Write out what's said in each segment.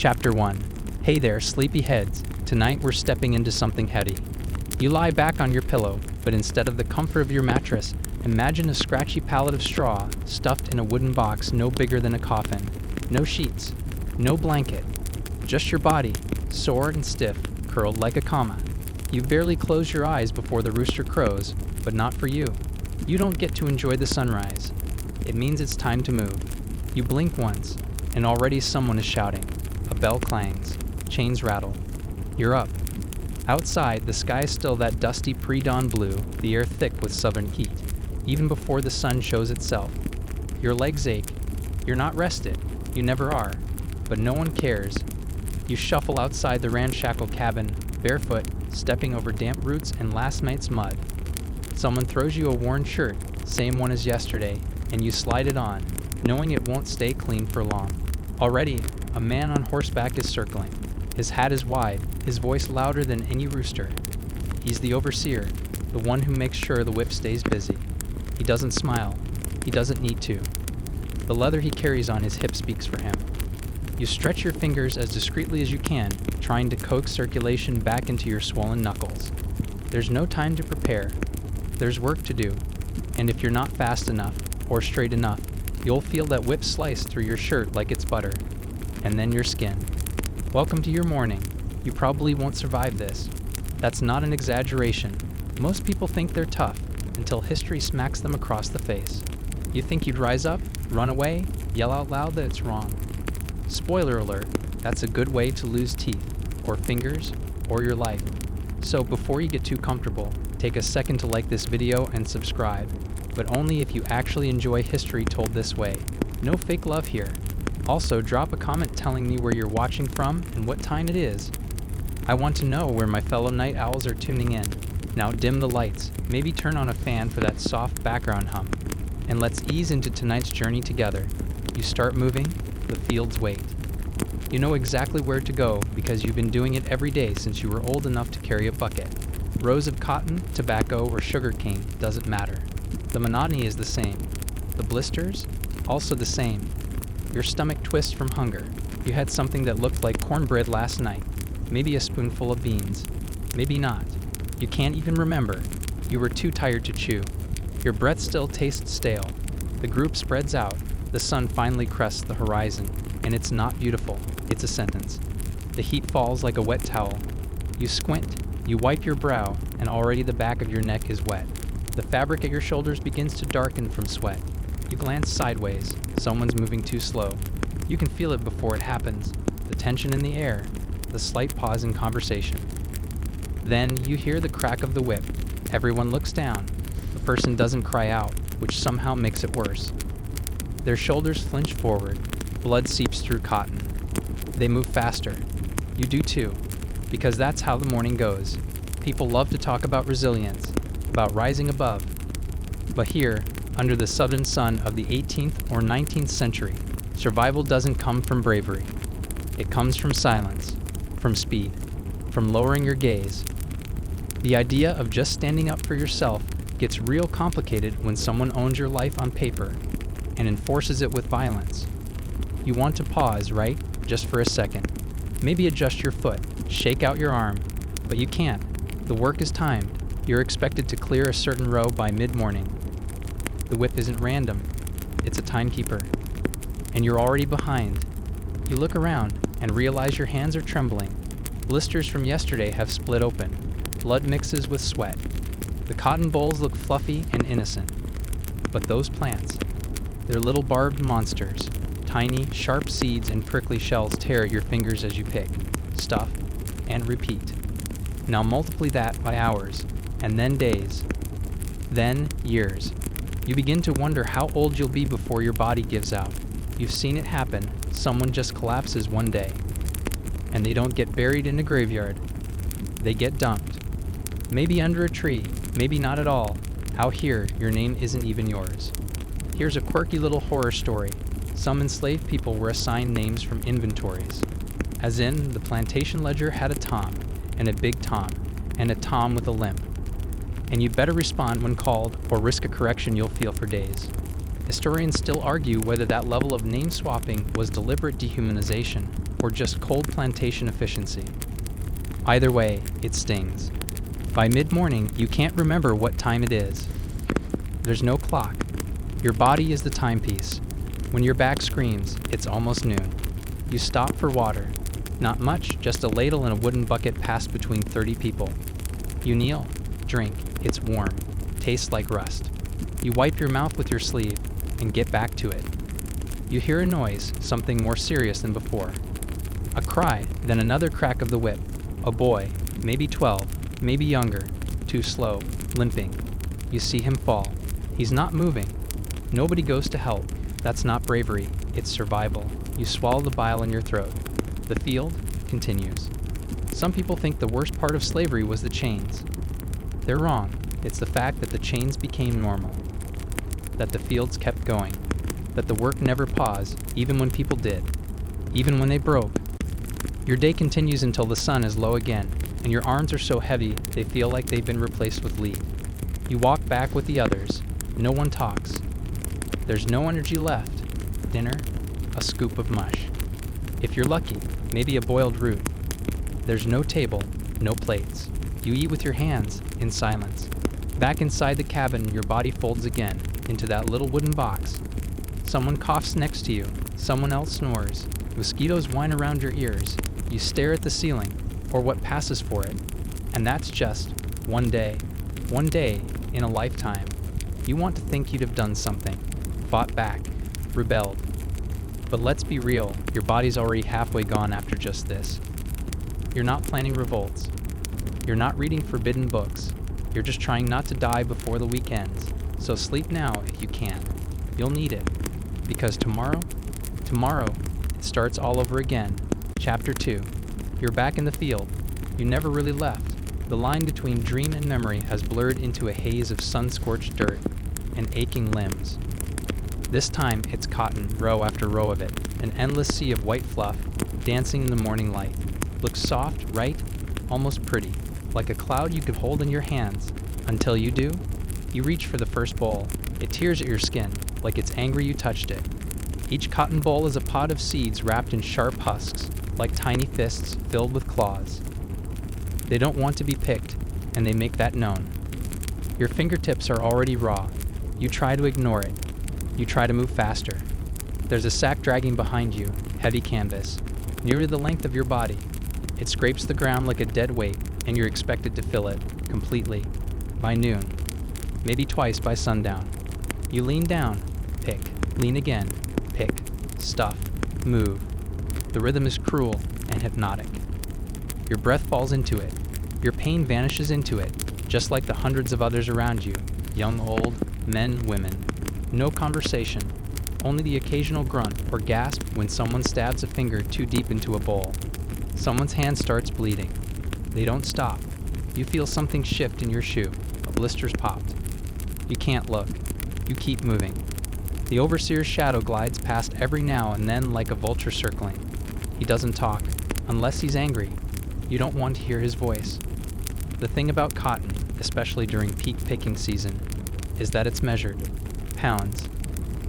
Chapter 1. Hey there, sleepy heads. Tonight we're stepping into something heady. You lie back on your pillow, but instead of the comfort of your mattress, imagine a scratchy pallet of straw stuffed in a wooden box no bigger than a coffin. No sheets, no blanket, just your body, sore and stiff, curled like a comma. You barely close your eyes before the rooster crows, but not for you. You don't get to enjoy the sunrise. It means it's time to move. You blink once, and already someone is shouting. A bell clangs, chains rattle. You're up. Outside, the sky is still that dusty pre-dawn blue, the air thick with southern heat, even before the sun shows itself. Your legs ache. You're not rested. You never are. But no one cares. You shuffle outside the ramshackle cabin, barefoot, stepping over damp roots and last night's mud. Someone throws you a worn shirt, same one as yesterday, and you slide it on, knowing it won't stay clean for long. Already, a man on horseback is circling. His hat is wide, his voice louder than any rooster. He's the overseer, the one who makes sure the whip stays busy. He doesn't smile. He doesn't need to. The leather he carries on his hip speaks for him. You stretch your fingers as discreetly as you can, trying to coax circulation back into your swollen knuckles. There's no time to prepare. There's work to do. And if you're not fast enough, or straight enough, you'll feel that whip slice through your shirt like it's butter. And then your skin. Welcome to your morning. You probably won't survive this. That's not an exaggeration. Most people think they're tough, until history smacks them across the face. You think you'd rise up, run away, yell out loud that it's wrong. Spoiler alert, that's a good way to lose teeth, or fingers, or your life. So before you get too comfortable, take a second to like this video and subscribe, but only if you actually enjoy history told this way. No fake love here. Also, drop a comment telling me where you're watching from and what time it is. I want to know where my fellow night owls are tuning in. Now dim the lights, maybe turn on a fan for that soft background hum. And let's ease into tonight's journey together. You start moving, the fields wait. You know exactly where to go because you've been doing it every day since you were old enough to carry a bucket. Rows of cotton, tobacco, or sugar cane doesn't matter. The monotony is the same. The blisters? Also the same. Your stomach twists from hunger. You had something that looked like cornbread last night. Maybe a spoonful of beans. Maybe not. You can't even remember. You were too tired to chew. Your breath still tastes stale. The group spreads out. The sun finally crests the horizon. And it's not beautiful. It's a sentence. The heat falls like a wet towel. You squint. You wipe your brow, and already the back of your neck is wet. The fabric at your shoulders begins to darken from sweat. You glance sideways. Someone's moving too slow. You can feel it before it happens. The tension in the air. The slight pause in conversation. Then you hear the crack of the whip. Everyone looks down. The person doesn't cry out, which somehow makes it worse. Their shoulders flinch forward. Blood seeps through cotton. They move faster. You do too, because that's how the morning goes. People love to talk about resilience, about rising above. But here, under the southern sun of the 18th or 19th century, survival doesn't come from bravery. It comes from silence, from speed, from lowering your gaze. The idea of just standing up for yourself gets real complicated when someone owns your life on paper and enforces it with violence. You want to pause, right? Just for a second. Maybe adjust your foot, shake out your arm, but you can't. The work is timed. You're expected to clear a certain row by mid-morning. The whip isn't random. It's a timekeeper. And you're already behind. You look around and realize your hands are trembling. Blisters from yesterday have split open. Blood mixes with sweat. The cotton bolls look fluffy and innocent. But those plants, they're little barbed monsters. Tiny, sharp seeds and prickly shells tear at your fingers as you pick, stuff, and repeat. Now multiply that by hours, and then days, then years. You begin to wonder how old you'll be before your body gives out. You've seen it happen. Someone just collapses one day. And they don't get buried in a graveyard. They get dumped. Maybe under a tree, maybe not at all. Out here, your name isn't even yours. Here's a quirky little horror story. Some enslaved people were assigned names from inventories. As in, the plantation ledger had a Tom, and a big Tom, and a Tom with a limp. And you'd better respond when called, or risk a correction you'll feel for days. Historians still argue whether that level of name swapping was deliberate dehumanization or just cold plantation efficiency. Either way, it stings. By mid-morning, you can't remember what time it is. There's no clock. Your body is the timepiece. When your back screams, it's almost noon. You stop for water. Not much, just a ladle and a wooden bucket passed between 30 people. You kneel, drink, it's warm, tastes like rust. You wipe your mouth with your sleeve and get back to it. You hear a noise, something more serious than before. A cry, then another crack of the whip. A boy, maybe 12, maybe younger, too slow, limping. You see him fall. He's not moving. Nobody goes to help. That's not bravery, it's survival. You swallow the bile in your throat. The field continues. Some people think the worst part of slavery was the chains. They're wrong. It's the fact that the chains became normal. That the fields kept going. That the work never paused, even when people did. Even when they broke. Your day continues until the sun is low again, and your arms are so heavy they feel like they've been replaced with lead. You walk back with the others. No one talks. There's no energy left. Dinner, a scoop of mush. If you're lucky, maybe a boiled root. There's no table, no plates. You eat with your hands, in silence. Back inside the cabin, your body folds again, into that little wooden box. Someone coughs next to you. Someone else snores. Mosquitoes whine around your ears. You stare at the ceiling, or what passes for it. And that's just one day. One day in a lifetime. You want to think you'd have done something. Fought back. Rebelled. But let's be real, your body's already halfway gone after just this. You're not planning revolts. You're not reading forbidden books. You're just trying not to die before the week ends. So sleep now if you can. You'll need it. Because tomorrow, it starts all over again. Chapter 2. You're back in the field. You never really left. The line between dream and memory has blurred into a haze of sun-scorched dirt and aching limbs. This time, it's cotton, row after row of it, an endless sea of white fluff, dancing in the morning light. Looks soft, right? Almost pretty, like a cloud you could hold in your hands. Until you do, you reach for the first bowl. It tears at your skin, like it's angry you touched it. Each cotton bowl is a pod of seeds wrapped in sharp husks, like tiny fists filled with claws. They don't want to be picked, and they make that known. Your fingertips are already raw. You try to ignore it. You try to move faster. There's a sack dragging behind you, heavy canvas, nearly the length of your body. It scrapes the ground like a dead weight, and you're expected to fill it, completely, by noon, maybe twice by sundown. You lean down, pick, lean again, pick, stuff, move. The rhythm is cruel and hypnotic. Your breath falls into it. Your pain vanishes into it, just like the hundreds of others around you, young, old, men, women. No conversation, only the occasional grunt or gasp when someone stabs a finger too deep into a bowl. Someone's hand starts bleeding. They don't stop. You feel something shift in your shoe. A blister's popped. You can't look. You keep moving. The overseer's shadow glides past every now and then like a vulture circling. He doesn't talk, unless he's angry. You don't want to hear his voice. The thing about cotton, especially during peak picking season, is that it's measured. Pounds.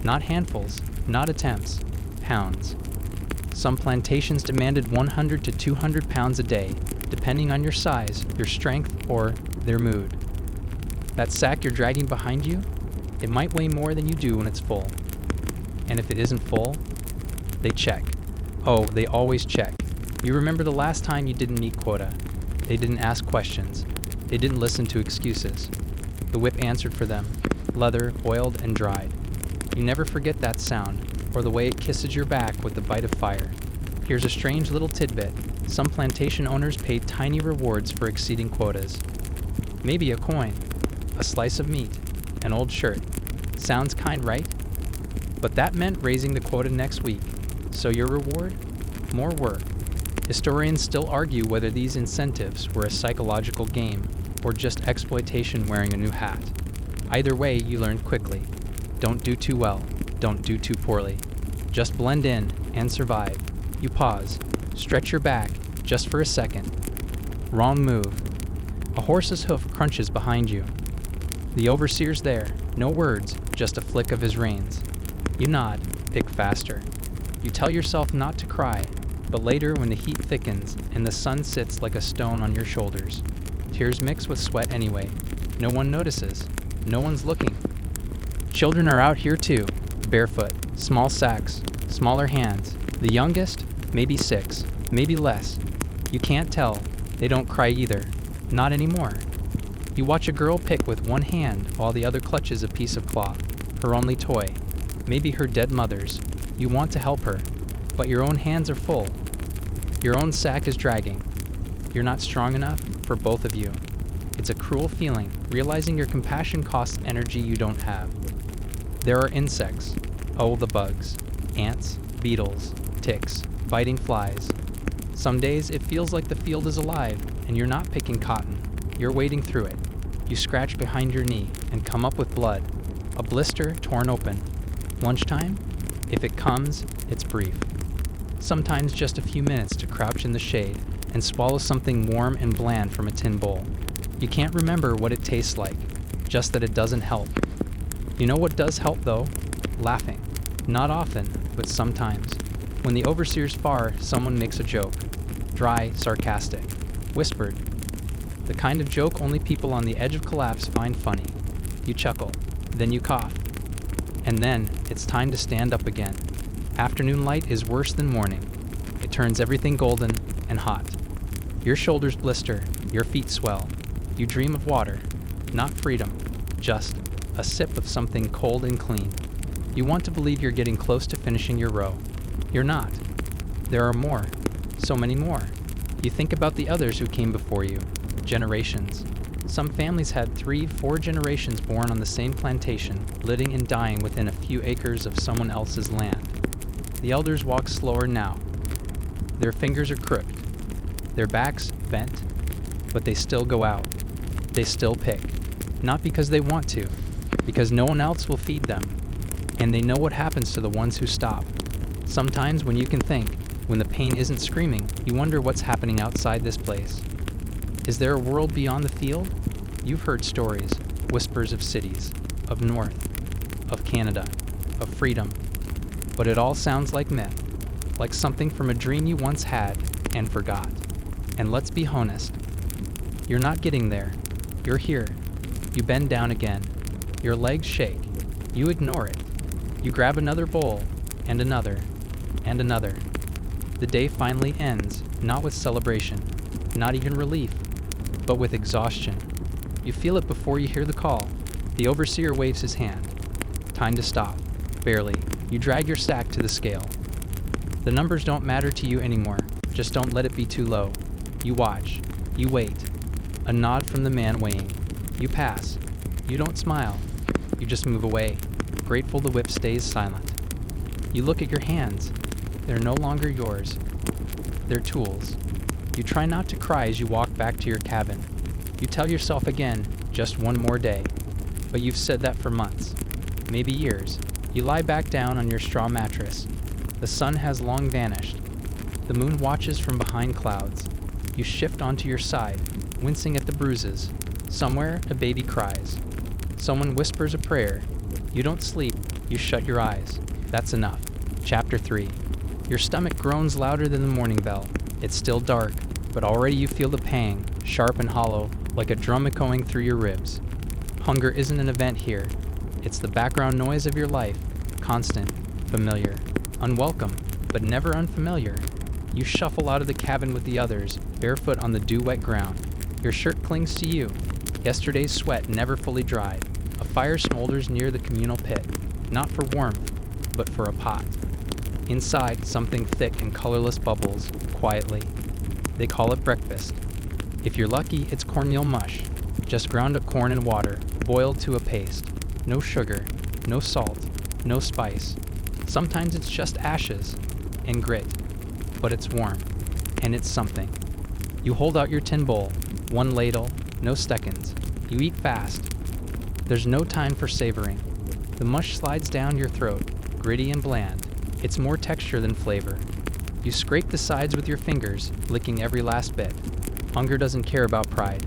Not handfuls, not attempts. Pounds. Some plantations demanded 100 to 200 pounds a day, depending on your size, your strength, or their mood. That sack you're dragging behind you, it might weigh more than you do when it's full. And if it isn't full, they check. Oh, they always check. You remember the last time you didn't meet quota. They didn't ask questions. They didn't listen to excuses. The whip answered for them, leather, oiled, and dried. You never forget that sound, or the way it kisses your back with the bite of fire. Here's a strange little tidbit. Some plantation owners paid tiny rewards for exceeding quotas. Maybe a coin, a slice of meat, an old shirt. Sounds kind, right? But that meant raising the quota next week. So your reward? More work. Historians still argue whether these incentives were a psychological game or just exploitation wearing a new hat. Either way, you learned quickly. Don't do too well. Don't do too poorly. Just blend in and survive. You pause. Stretch your back, just for a second. Wrong move. A horse's hoof crunches behind you. The overseer's there. No words, just a flick of his reins. You nod, pick faster. You tell yourself not to cry, but later when the heat thickens and the sun sits like a stone on your shoulders, tears mix with sweat anyway. No one notices. No one's looking. Children are out here too, barefoot, small sacks, smaller hands. The youngest, maybe 6, maybe less. You can't tell. They don't cry either. Not anymore. You watch a girl pick with one hand while the other clutches a piece of cloth, her only toy, maybe her dead mother's. You want to help her, but your own hands are full. Your own sack is dragging. You're not strong enough for both of you. It's a cruel feeling, realizing your compassion costs energy you don't have. There are insects. Oh, the bugs. Ants, beetles, ticks, biting flies. Some days it feels like the field is alive, and you're not picking cotton. You're wading through it. You scratch behind your knee and come up with blood. A blister torn open. Lunchtime? If it comes, it's brief. Sometimes just a few minutes to crouch in the shade and swallow something warm and bland from a tin bowl. You can't remember what it tastes like, just that it doesn't help. You know what does help though? Laughing. Not often, but sometimes. When the overseer's far, someone makes a joke. Dry, sarcastic. Whispered. The kind of joke only people on the edge of collapse find funny. You chuckle. Then you cough. And then, it's time to stand up again. Afternoon light is worse than morning. It turns everything golden and hot. Your shoulders blister, your feet swell. You dream of water. Not freedom. Just a sip of something cold and clean. You want to believe you're getting close to finishing your row. You're not. There are more. So many more. You think about the others who came before you. Generations. Some families had 3-4 generations born on the same plantation, living and dying within a few acres of someone else's land. The elders walk slower now. Their fingers are crooked. Their backs bent. But they still go out. They still pick. Not because they want to, because no one else will feed them. And they know what happens to the ones who stop. Sometimes when you can think, when the pain isn't screaming, you wonder what's happening outside this place. Is there a world beyond the field? You've heard stories, whispers of cities, of North, of Canada, of freedom. But it all sounds like myth, like something from a dream you once had and forgot. And let's be honest, you're not getting there. You're here. You bend down again. Your legs shake. You ignore it. You grab another bowl, and another, and another. The day finally ends, not with celebration, not even relief, but with exhaustion. You feel it before you hear the call. The overseer waves his hand. Time to stop. Barely. You drag your stack to the scale. The numbers don't matter to you anymore. Just don't let it be too low. You watch. You wait. A nod from the man weighing. You pass. You don't smile. You just move away, grateful the whip stays silent. You look at your hands. They're no longer yours. They're tools. You try not to cry as you walk back to your cabin. You tell yourself again, just one more day. But you've said that for months, maybe years. You lie back down on your straw mattress. The sun has long vanished. The moon watches from behind clouds. You shift onto your side, wincing at the bruises. Somewhere, a baby cries. Someone whispers a prayer. You don't sleep. You shut your eyes. That's enough. Chapter 3. Your stomach groans louder than the morning bell. It's still dark, but already you feel the pang, sharp and hollow, like a drum echoing through your ribs. Hunger isn't an event here. It's the background noise of your life, constant, familiar, unwelcome, but never unfamiliar. You shuffle out of the cabin with the others, barefoot on the dew-wet ground. Your shirt clings to you. Yesterday's sweat never fully dried. A fire smolders near the communal pit, not for warmth, but for a pot. Inside, something thick and colorless bubbles, quietly. They call it breakfast. If you're lucky, it's cornmeal mush, just ground up corn and water, boiled to a paste. No sugar, no salt, no spice. Sometimes it's just ashes and grit, but it's warm, and it's something. You hold out your tin bowl, one ladle, no seconds. You eat fast. There's no time for savoring. The mush slides down your throat, gritty and bland. It's more texture than flavor. You scrape the sides with your fingers, licking every last bit. Hunger doesn't care about pride.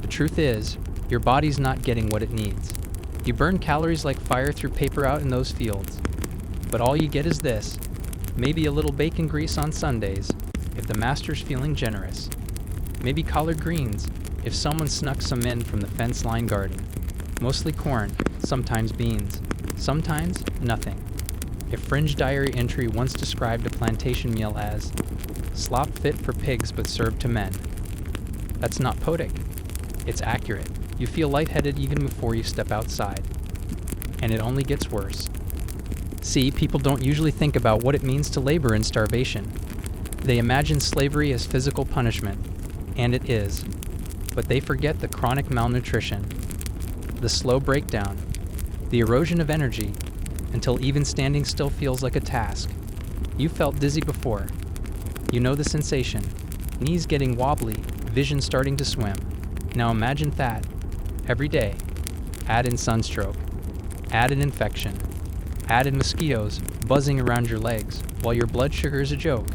The truth is, your body's not getting what it needs. You burn calories like fire through paper out in those fields. But all you get is this. Maybe a little bacon grease on Sundays, if the master's feeling generous. Maybe collard greens, if someone snuck some in from the fence-line garden. Mostly corn, sometimes beans, sometimes nothing. A fringe diary entry once described a plantation meal as slop fit for pigs but served to men. That's not poetic. It's accurate. You feel lightheaded even before you step outside. And it only gets worse. See, people don't usually think about what it means to labor in starvation. They imagine slavery as physical punishment, and it is. But they forget the chronic malnutrition, the slow breakdown, the erosion of energy, until even standing still feels like a task. You felt dizzy before. You know the sensation. Knees getting wobbly, vision starting to swim. Now imagine that. Every day. Add in sunstroke. Add in infection. Add in mosquitoes buzzing around your legs while your blood sugar is a joke.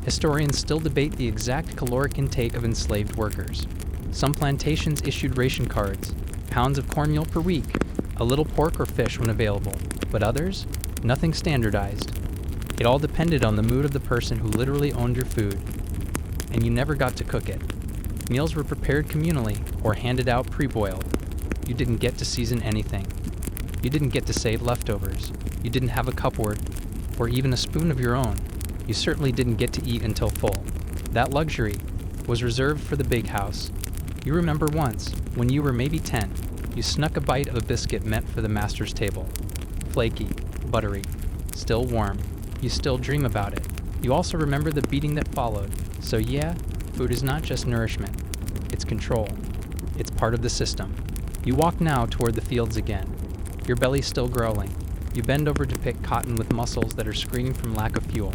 Historians still debate the exact caloric intake of enslaved workers. Some plantations issued ration cards, pounds of cornmeal per week, a little pork or fish when available, but others, nothing standardized. It all depended on the mood of the person who literally owned your food, and you never got to cook it. Meals were prepared communally or handed out pre-boiled. You didn't get to season anything. You didn't get to save leftovers. You didn't have a cupboard, or even a spoon of your own. You certainly didn't get to eat until full. That luxury was reserved for the big house. You remember once, when you were maybe 10, you snuck a bite of a biscuit meant for the master's table. Flaky, buttery, still warm. You still dream about it. You also remember the beating that followed. So yeah, food is not just nourishment. It's control. It's part of the system. You walk now toward the fields again. Your belly's still growling. You bend over to pick cotton with muscles that are screaming from lack of fuel.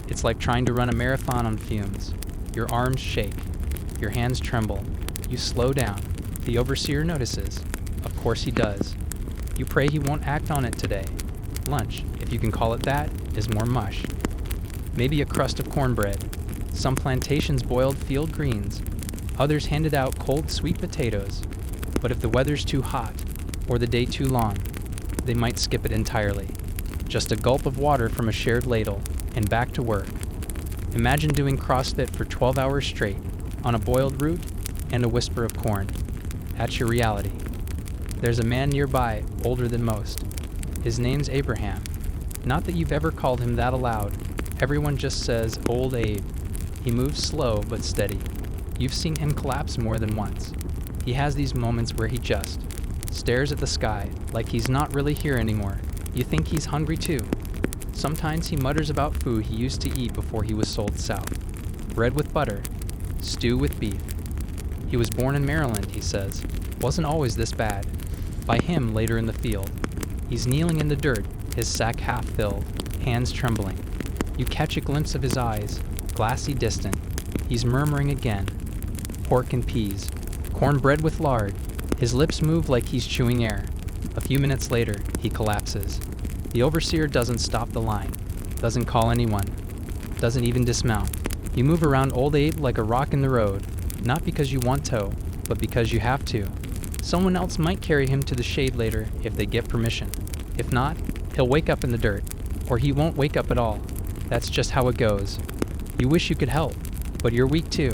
It's like trying to run a marathon on fumes. Your arms shake. Your hands tremble. You slow down. The overseer notices. Of course he does. You pray he won't act on it today. Lunch, if you can call it that, is more mush. Maybe a crust of cornbread. Some plantations boiled field greens. Others handed out cold sweet potatoes. But if the weather's too hot, or the day too long, they might skip it entirely. Just a gulp of water from a shared ladle, and back to work. Imagine doing CrossFit for 12 hours straight, on a boiled root and a whisper of corn. That's your reality. There's a man nearby, older than most. His name's Abraham. Not that you've ever called him that aloud. Everyone just says, Old Abe. He moves slow but steady. You've seen him collapse more than once. He has these moments where he just stares at the sky, like he's not really here anymore. You think he's hungry too. Sometimes he mutters about food he used to eat before he was sold south. Bread with butter, stew with beef. He was born in Maryland, he says. Wasn't always this bad. By him later in the field. He's kneeling in the dirt, his sack half filled, hands trembling. You catch a glimpse of his eyes, glassy distant. He's murmuring again. Pork and peas, cornbread with lard. His lips move like he's chewing air. A few minutes later, he collapses. The overseer doesn't stop the line, doesn't call anyone, doesn't even dismount. You move around Old Abe like a rock in the road, not because you want to, but because you have to. Someone else might carry him to the shade later if they get permission. If not, he'll wake up in the dirt, or he won't wake up at all. That's just how it goes. You wish you could help, but you're weak too.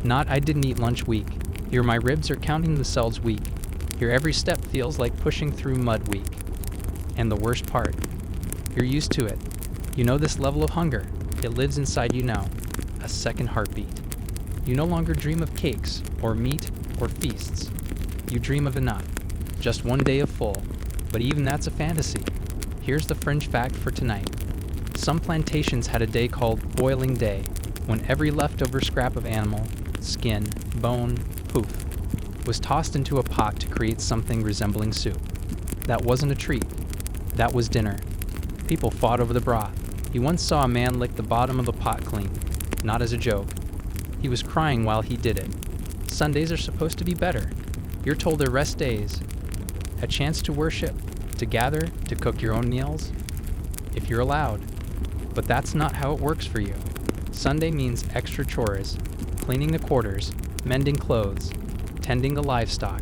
Not I didn't eat lunch weak. Your my ribs are counting themselves weak. Your every step feels like pushing through mud weak. And the worst part, you're used to it. You know this level of hunger. It lives inside you now. A second heartbeat. You no longer dream of cakes, or meat, or feasts. You dream of enough. Just one day of full. But even that's a fantasy. Here's the fringe fact for tonight. Some plantations had a day called Boiling Day, when every leftover scrap of animal, skin, bone, poof, was tossed into a pot to create something resembling soup. That wasn't a treat. That was dinner. People fought over the broth. You once saw a man lick the bottom of a pot clean, not as a joke. He was crying while he did it. Sundays are supposed to be better. You're told they're rest days. A chance to worship, to gather, to cook your own meals, if you're allowed. But that's not how it works for you. Sunday means extra chores, cleaning the quarters, mending clothes, tending the livestock,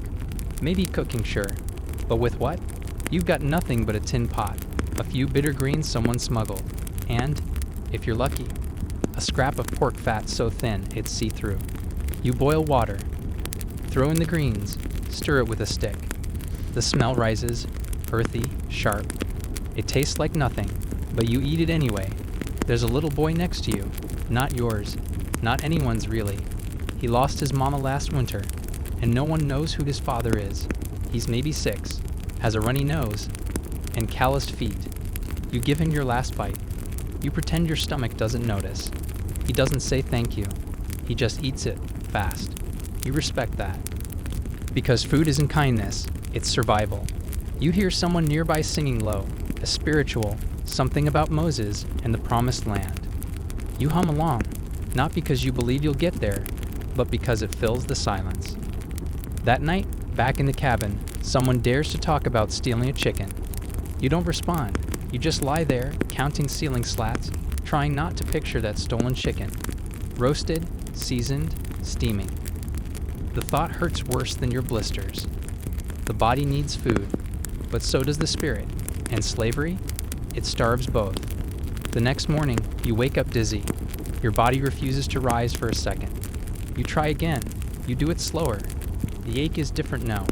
maybe cooking, sure. But with what? You've got nothing but a tin pot. a few bitter greens someone smuggled, and, if you're lucky, a scrap of pork fat so thin it's see-through. You boil water, throw in the greens, stir it with a stick. The smell rises, earthy, sharp. It tastes like nothing, but you eat it anyway. There's a little boy next to you, not yours, not anyone's really. He lost his mama last winter, and no one knows who his father is. He's maybe 6, has a runny nose, and calloused feet. You give him your last bite. You pretend your stomach doesn't notice. He doesn't say thank you. He just eats it, fast. You respect that. Because food isn't kindness, it's survival. You hear someone nearby singing low, a spiritual, something about Moses and the promised land. You hum along, not because you believe you'll get there, but because it fills the silence. That night, back in the cabin, someone dares to talk about stealing a chicken. You don't respond. You just lie there, counting ceiling slats, trying not to picture that stolen chicken. Roasted, seasoned, steaming. The thought hurts worse than your blisters. The body needs food, but so does the spirit. And slavery? It starves both. The next morning, you wake up dizzy. Your body refuses to rise for a second. You try again. You do it slower. The ache is different now,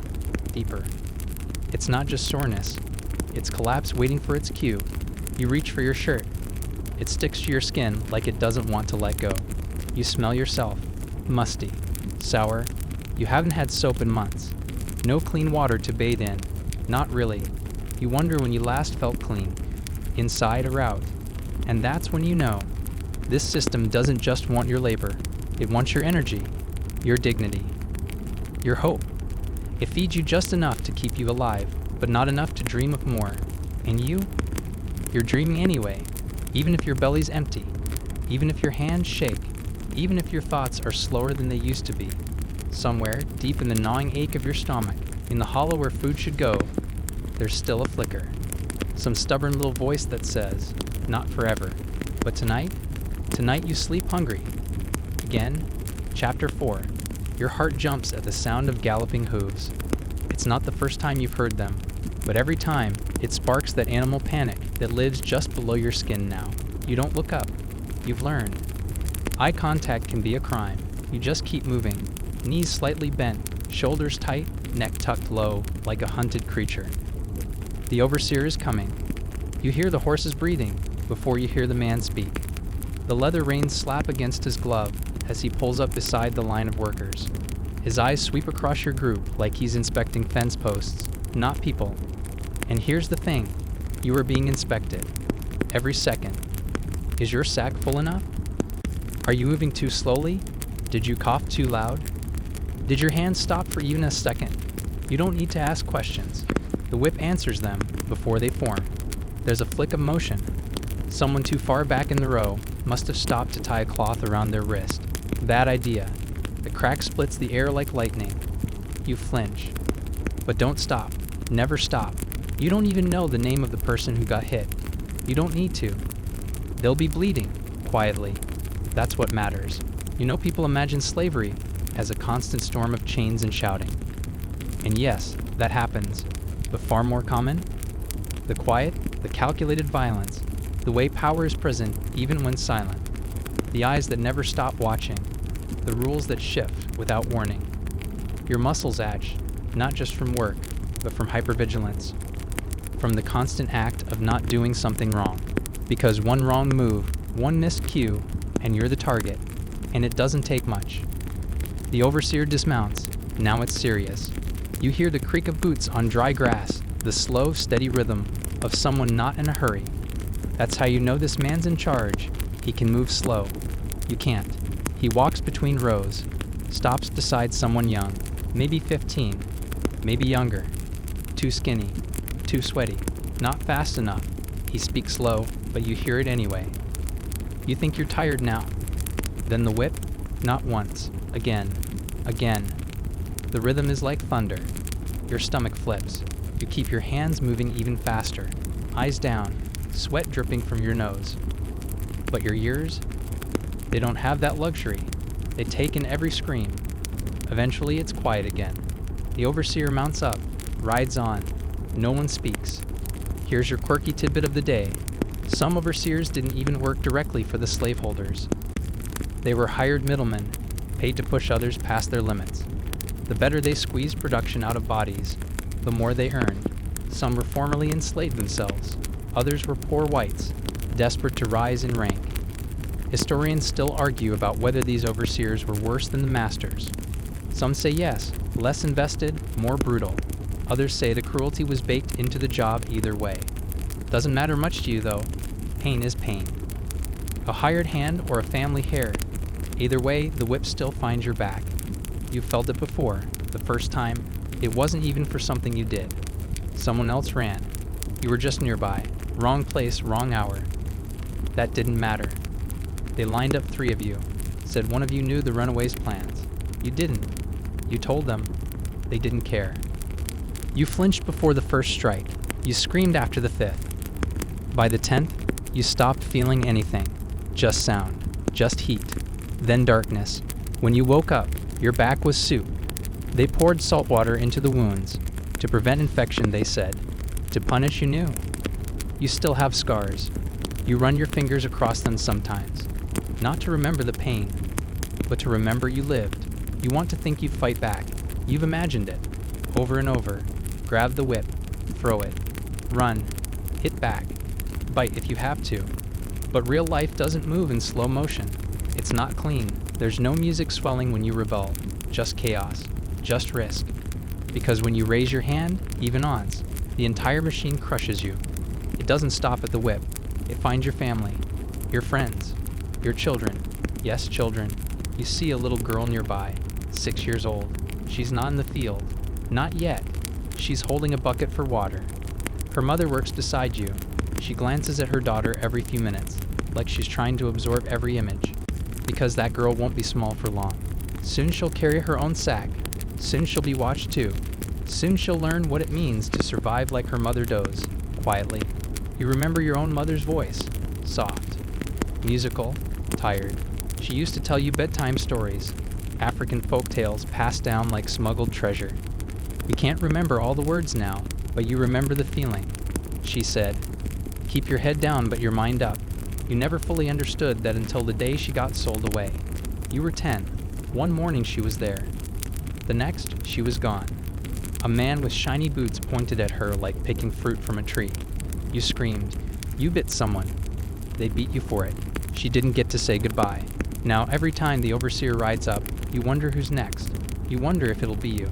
deeper. It's not just soreness. It's collapse waiting for its cue. You reach for your shirt. It sticks to your skin like it doesn't want to let go. You smell yourself. Musty. Sour. You haven't had soap in months. No clean water to bathe in. Not really. You wonder when you last felt clean. Inside or out. And that's when you know. This system doesn't just want your labor. It wants your energy. Your dignity. Your hope. It feeds you just enough to keep you alive, but not enough to dream of more. And you? You're dreaming anyway, even if your belly's empty, even if your hands shake, even if your thoughts are slower than they used to be. Somewhere, deep in the gnawing ache of your stomach, in the hollow where food should go, there's still a flicker. Some stubborn little voice that says, not forever, but tonight you sleep hungry. Again, Chapter 4. Your heart jumps at the sound of galloping hooves. It's not the first time you've heard them, but every time, it sparks that animal panic that lives just below your skin now. You don't look up. You've learned. Eye contact can be a crime. You just keep moving. Knees slightly bent, shoulders tight, neck tucked low, like a hunted creature. The overseer is coming. You hear the horses breathing before you hear the man speak. The leather reins slap against his glove as he pulls up beside the line of workers. His eyes sweep across your group like he's inspecting fence posts, not people. And here's the thing, you are being inspected. Every second. Is your sack full enough? Are you moving too slowly? Did you cough too loud? Did your hands stop for even a second? You don't need to ask questions. The whip answers them before they form. There's a flick of motion. Someone too far back in the row must have stopped to tie a cloth around their wrist. Bad idea. The crack splits the air like lightning. You flinch. But don't stop. Never stop. You don't even know the name of the person who got hit. You don't need to. They'll be bleeding, quietly. That's what matters. You know, people imagine slavery as a constant storm of chains and shouting. And yes, that happens. But far more common? The quiet, the calculated violence, the way power is present even when silent. The eyes that never stop watching. The rules that shift without warning. Your muscles atch, not just from work, but from hypervigilance. From the constant act of not doing something wrong. Because one wrong move, one missed cue, and you're the target. And it doesn't take much. The overseer dismounts. Now it's serious. You hear the creak of boots on dry grass, the slow, steady rhythm of someone not in a hurry. That's how you know this man's in charge. He can move slow. You can't. He walks between rows, stops beside someone young, maybe 15, maybe younger. Too skinny, too sweaty, not fast enough. He speaks low, but you hear it anyway. You think you're tired now. Then the whip, not once, again, again. The rhythm is like thunder. Your stomach flips. You keep your hands moving even faster, eyes down, sweat dripping from your nose. But your ears? They don't have that luxury. They take in every scream. Eventually it's quiet again. The overseer mounts up, rides on. No one speaks. Here's your quirky tidbit of the day. Some overseers didn't even work directly for the slaveholders. They were hired middlemen, paid to push others past their limits. The better they squeezed production out of bodies, the more they earned. Some were formerly enslaved themselves. Others were poor whites, desperate to rise in rank. Historians still argue about whether these overseers were worse than the masters. Some say yes, less invested, more brutal. Others say the cruelty was baked into the job either way. Doesn't matter much to you though. Pain is pain. A hired hand or a family hair. Either way, the whip still finds your back. You felt it before. The first time, it wasn't even for something you did. Someone else ran. You were just nearby. Wrong place, wrong hour. That didn't matter. They lined up 3 of you. Said one of you knew the runaway's plans. You didn't. You told them. They didn't care. You flinched before the first strike. You screamed after the 5th. By the 10th, you stopped feeling anything. Just sound. Just heat. Then darkness. When you woke up, your back was soup. They poured salt water into the wounds. To prevent infection, they said. To punish, you knew. You still have scars. You run your fingers across them sometimes. Not to remember the pain, but to remember you lived. You want to think you'd fight back. You've imagined it. Over and over. Grab the whip. Throw it. Run. Hit back. Bite if you have to. But real life doesn't move in slow motion. It's not clean. There's no music swelling when you rebel. Just chaos. Just risk. Because when you raise your hand, even odds, the entire machine crushes you. It doesn't stop at the whip. It finds your family, your friends, your children. Yes, children. You see a little girl nearby, 6 years old. She's not in the field. Not yet. She's holding a bucket for water. Her mother works beside you. She glances at her daughter every few minutes, like she's trying to absorb every image. Because that girl won't be small for long. Soon she'll carry her own sack. Soon she'll be watched too. Soon she'll learn what it means to survive like her mother Doze, quietly. You remember your own mother's voice, soft, musical, tired. She used to tell you bedtime stories, African folk tales passed down like smuggled treasure. You can't remember all the words now, but you remember the feeling. She said, keep your head down but your mind up. You never fully understood that until the day she got sold away. You were 10. One morning she was there. The next, she was gone. A man with shiny boots pointed at her like picking fruit from a tree. You screamed. You bit someone. They beat you for it. She didn't get to say goodbye. Now every time the overseer rides up, you wonder who's next. You wonder if it'll be you.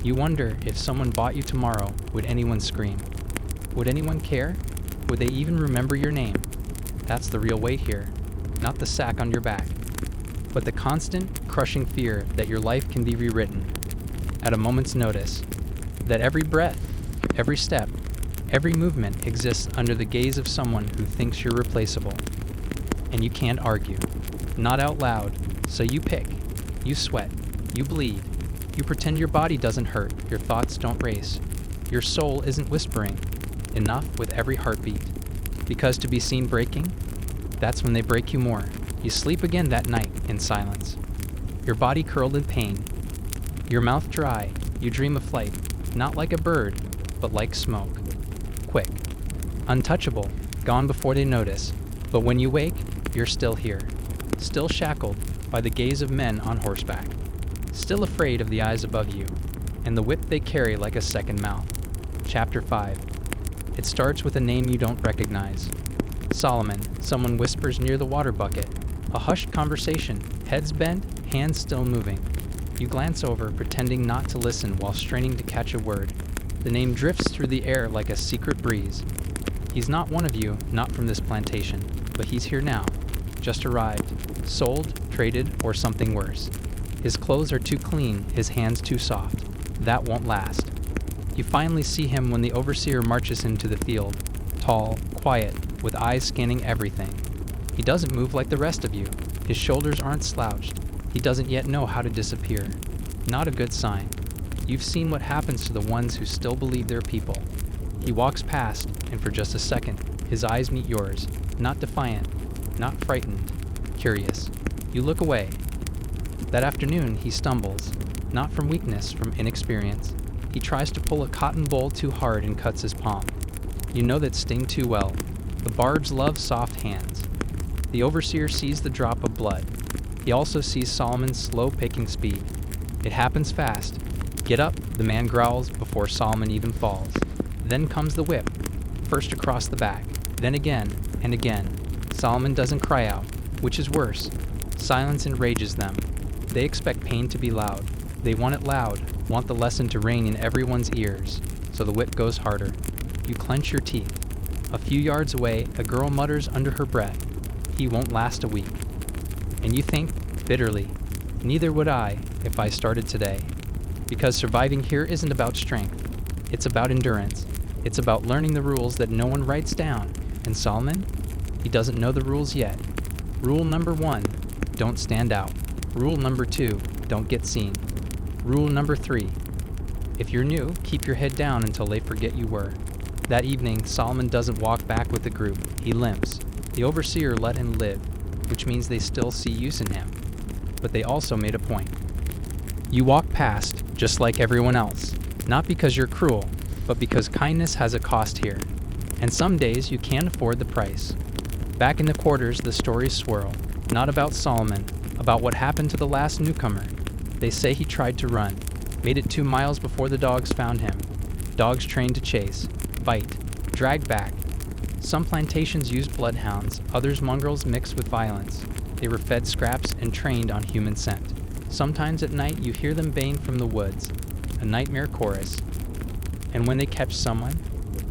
You wonder if someone bought you tomorrow, would anyone scream? Would anyone care? Would they even remember your name? That's the real weight here, not the sack on your back, but the constant, crushing fear that your life can be rewritten at a moment's notice, that every breath, every step, every movement exists under the gaze of someone who thinks you're replaceable. And you can't argue, not out loud, so you pick, you sweat, you bleed, you pretend your body doesn't hurt, your thoughts don't race, your soul isn't whispering, enough with every heartbeat. Because to be seen breaking, that's when they break you more. You sleep again that night in silence. Your body curled in pain. Your mouth dry. You dream of flight, not like a bird, but like smoke. Quick. Untouchable, gone before they notice. But when you wake, you're still here. Still shackled by the gaze of men on horseback. Still afraid of the eyes above you, and the whip they carry like a second mouth. Chapter 5. It starts with a name you don't recognize. Solomon, someone whispers near the water bucket. A hushed conversation, heads bent, hands still moving. You glance over, pretending not to listen while straining to catch a word. The name drifts through the air like a secret breeze. He's not one of you, not from this plantation, but he's here now. Just arrived. Sold, traded, or something worse. His clothes are too clean, his hands too soft. That won't last. You finally see him when the overseer marches into the field, tall, quiet, with eyes scanning everything. He doesn't move like the rest of you. His shoulders aren't slouched. He doesn't yet know how to disappear. Not a good sign. You've seen what happens to the ones who still believe they're people. He walks past, and for just a second, his eyes meet yours, not defiant, not frightened, curious. You look away. That afternoon, he stumbles, not from weakness, from inexperience. He tries to pull a cotton bowl too hard and cuts his palm. You know that sting too well. The bards love soft hands. The overseer sees the drop of blood. He also sees Solomon's slow picking speed. It happens fast. Get up, the man growls before Solomon even falls. Then comes the whip, first across the back, then again and again. Solomon doesn't cry out, which is worse. Silence enrages them. They expect pain to be loud. They want it loud, want the lesson to ring in everyone's ears. So the whip goes harder. You clench your teeth. A few yards away, a girl mutters under her breath, "He won't last a week." And you think, bitterly, neither would I if I started today. Because surviving here isn't about strength. It's about endurance. It's about learning the rules that no one writes down. And Solomon? He doesn't know the rules yet. Rule number 1, don't stand out. Rule number 2, don't get seen. Rule number 3, if you're new, keep your head down until they forget you were. That evening, Solomon doesn't walk back with the group. He limps. The overseer let him live, which means they still see use in him. But they also made a point. You walk past, just like everyone else. Not because you're cruel, but because kindness has a cost here. And some days you can't afford the price. Back in the quarters, the stories swirl. Not about Solomon, about what happened to the last newcomer. They say he tried to run, made it 2 miles before the dogs found him. Dogs trained to chase, bite, drag back. Some plantations used bloodhounds, others mongrels mixed with violence. They were fed scraps and trained on human scent. Sometimes at night you hear them baying from the woods, a nightmare chorus. And when they catch someone,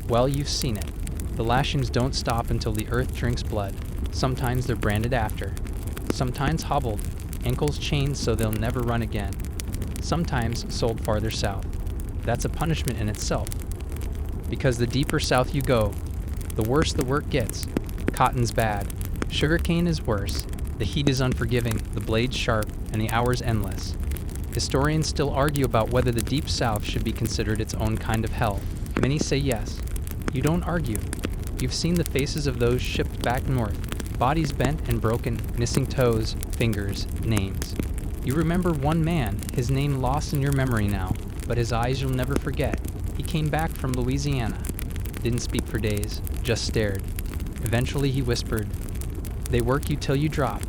well, you've seen it. The lashings don't stop until the earth drinks blood. Sometimes they're branded after. Sometimes hobbled, ankles chained so they'll never run again. Sometimes sold farther south. That's a punishment in itself. Because the deeper south you go, the worse the work gets. Cotton's bad. Sugarcane is worse. The heat is unforgiving, the blades sharp, and the hours endless. Historians still argue about whether the Deep South should be considered its own kind of hell. Many say yes. You don't argue. You've seen the faces of those shipped back north, bodies bent and broken, missing toes, fingers, names. You remember one man, his name lost in your memory now, but his eyes you'll never forget. He came back from Louisiana. Didn't speak for days, just stared. Eventually he whispered, "They work you till you drop.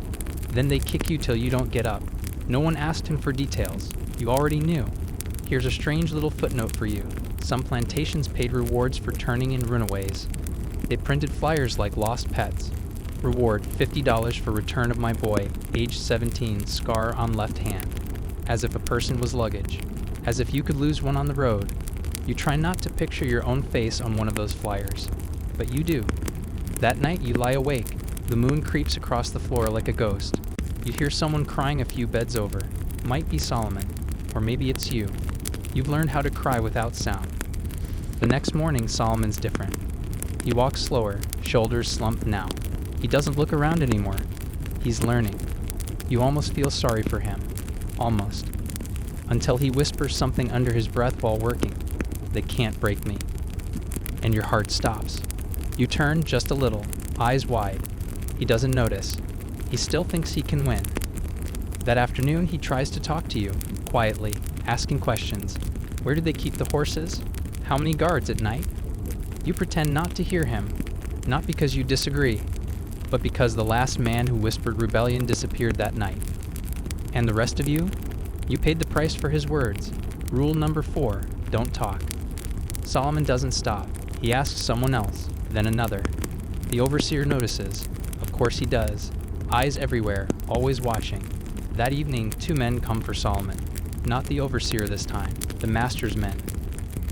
Then they kick you till you don't get up." No one asked him for details. You already knew. Here's a strange little footnote for you. Some plantations paid rewards for turning in runaways. They printed flyers like lost pets. Reward $50 for return of my boy, age 17, scar on left hand. As if a person was luggage. As if you could lose one on the road. You try not to picture your own face on one of those flyers. But you do. That night you lie awake. The moon creeps across the floor like a ghost. You hear someone crying a few beds over. Might be Solomon. Or maybe it's you. You've learned how to cry without sound. The next morning, Solomon's different. He walks slower, shoulders slumped now. He doesn't look around anymore. He's learning. You almost feel sorry for him. Almost. Until he whispers something under his breath while working. They can't break me. And your heart stops. You turn just a little, eyes wide. He doesn't notice. He still thinks he can win. That afternoon, he tries to talk to you, quietly, asking questions. Where do they keep the horses? How many guards at night? You pretend not to hear him, not because you disagree, but because the last man who whispered rebellion disappeared that night. And the rest of you? You paid the price for his words. Rule number 4, don't talk. Solomon doesn't stop. He asks someone else, then another. The overseer notices. Of course he does. Eyes everywhere, always watching. That evening, 2 men come for Solomon. Not the overseer this time, the master's men.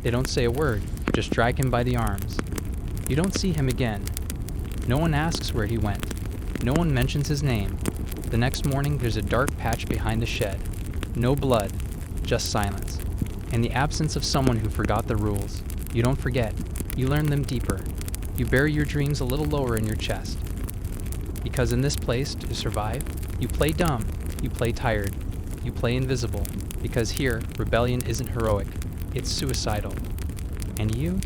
They don't say a word, just drag him by the arms. You don't see him again. No one asks where he went. No one mentions his name. The next morning, there's a dark patch behind the shed. No blood, just silence. And the absence of someone who forgot the rules. You don't forget. You learn them deeper. You bury your dreams a little lower in your chest. Because in this place, to survive, you play dumb, you play tired, you play invisible. Because here, rebellion isn't heroic, it's suicidal. And you?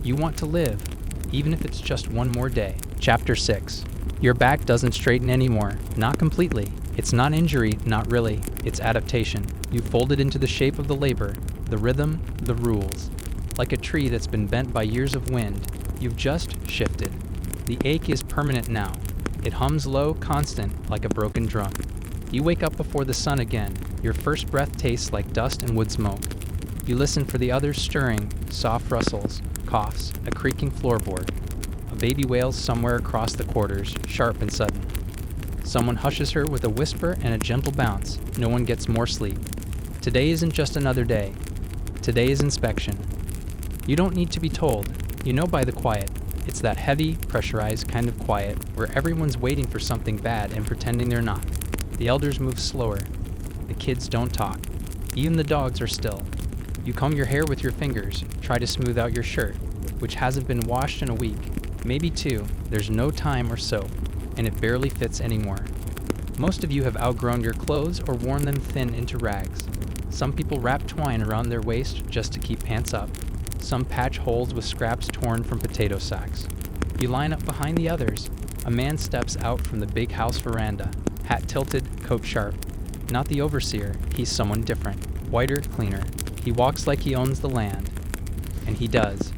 You want to live, even if it's just one more day. Chapter 6. Your back doesn't straighten anymore, not completely. It's not injury, not really, it's adaptation. You fold it into the shape of the labor, the rhythm, the rules. Like a tree that's been bent by years of wind, You've just shifted. The ache is permanent now. It hums low, constant, like a broken drum. You wake up before the sun again. Your first breath tastes like dust and wood smoke. You listen for the others stirring, soft rustles, coughs, a creaking floorboard. A baby wails somewhere across the quarters, sharp and sudden. Someone hushes her with a whisper and a gentle bounce. No one gets more sleep. Today isn't just another day. Today is inspection. You don't need to be told. You know by the quiet. It's that heavy, pressurized kind of quiet where everyone's waiting for something bad and pretending they're not. The elders move slower. The kids don't talk. Even the dogs are still. You comb your hair with your fingers, try to smooth out your shirt, which hasn't been washed in a week, maybe 2. There's no time or soap, and it barely fits anymore. Most of you have outgrown your clothes or worn them thin into rags. Some people wrap twine around their waist just to keep pants up. Some patch holes with scraps torn from potato sacks. You line up behind the others. A man steps out from the big house veranda, hat tilted, coat sharp. Not the overseer, he's someone different, whiter, cleaner. He walks like he owns the land. And he does.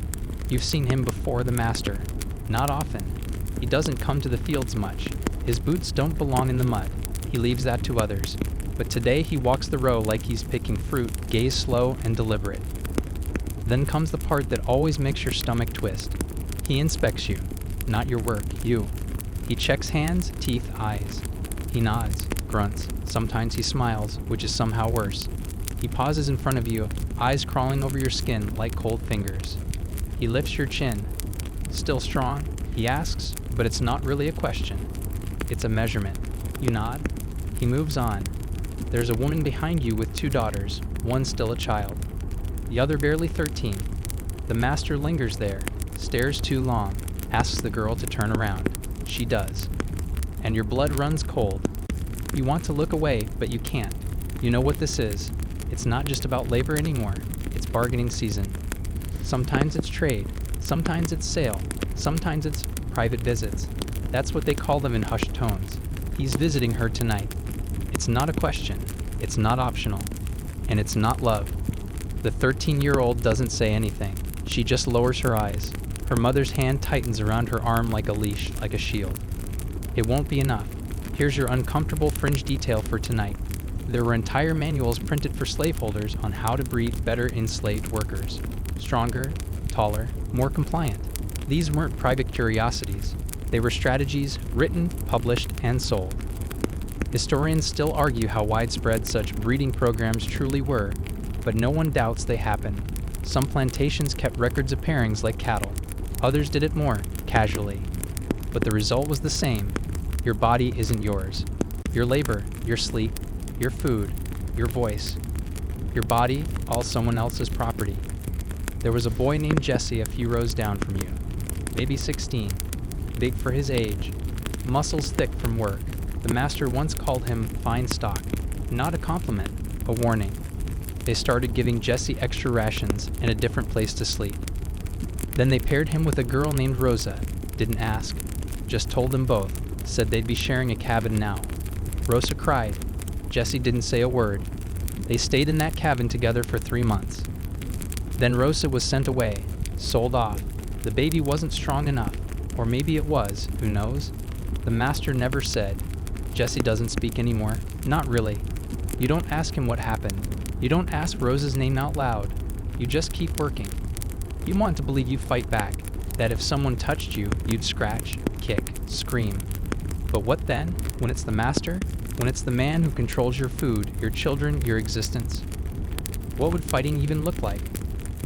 You've seen him before the master. Not often. He doesn't come to the fields much. His boots don't belong in the mud. He leaves that to others. But today he walks the row like he's picking fruit, gaze slow and deliberate. Then comes the part that always makes your stomach twist. He inspects you, not your work, you. He checks hands, teeth, eyes. He nods, grunts. Sometimes he smiles, which is somehow worse. He pauses in front of you, eyes crawling over your skin like cold fingers. He lifts your chin. Still strong? He asks, but it's not really a question. It's a measurement. You nod. He moves on. There's a woman behind you with 2 daughters, one still a child. The other barely 13. The master lingers there, stares too long, asks the girl to turn around. She does. And your blood runs cold. You want to look away, but you can't. You know what this is. It's not just about labor anymore. It's bargaining season. Sometimes it's trade. Sometimes it's sale. Sometimes it's private visits. That's what they call them in hushed tones. He's visiting her tonight. It's not a question. It's not optional. And it's not love. The 13-year-old doesn't say anything. She just lowers her eyes. Her mother's hand tightens around her arm like a leash, like a shield. It won't be enough. Here's your uncomfortable fringe detail for tonight. There were entire manuals printed for slaveholders on how to breed better enslaved workers. Stronger, taller, more compliant. These weren't private curiosities. They were strategies written, published, and sold. Historians still argue how widespread such breeding programs truly were, but no one doubts they happened. Some plantations kept records of pairings like cattle. Others did it more, casually. But the result was the same. Your body isn't yours. Your labor, your sleep, your food, your voice. Your body, all someone else's property. There was a boy named Jesse a few rows down from you. Maybe 16. Big for his age. Muscles thick from work. The master once called him fine stock. Not a compliment, a warning. They started giving Jesse extra rations and a different place to sleep. Then they paired him with a girl named Rosa. Didn't ask. Just told them both. Said they'd be sharing a cabin now. Rosa cried. Jesse didn't say a word. They stayed in that cabin together for 3 months. Then Rosa was sent away, sold off. The baby wasn't strong enough. Or maybe it was, who knows? The master never said. Jesse doesn't speak anymore. Not really. You don't ask him what happened. You don't ask Rosa's name out loud. You just keep working. You want to believe you fight back, that if someone touched you, you'd scratch, kick, scream. But what then, when it's the master? When it's the man who controls your food, your children, your existence? What would fighting even look like?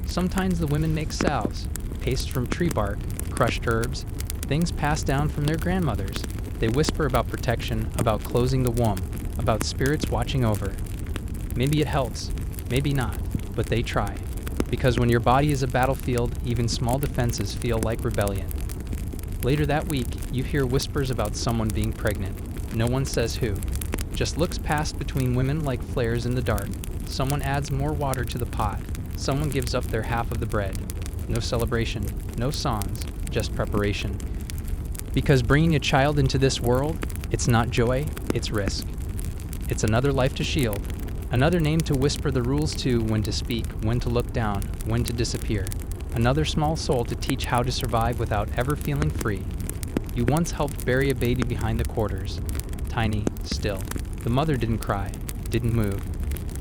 Sometimes the women make salves, paste from tree bark, crushed herbs, things passed down from their grandmothers. They whisper about protection, about closing the womb, about spirits watching over. Maybe it helps, maybe not, but they try. Because when your body is a battlefield, even small defenses feel like rebellion. Later that week, you hear whispers about someone being pregnant. No one says who. Just looks past between women like flares in the dark. Someone adds more water to the pot. Someone gives up their half of the bread. No celebration, no songs, just preparation. Because bringing a child into this world, it's not joy, it's risk. It's another life to shield. Another name to whisper the rules to, when to speak, when to look down, when to disappear. Another small soul to teach how to survive without ever feeling free. You once helped bury a baby behind the quarters. Tiny, still. The mother didn't cry, didn't move.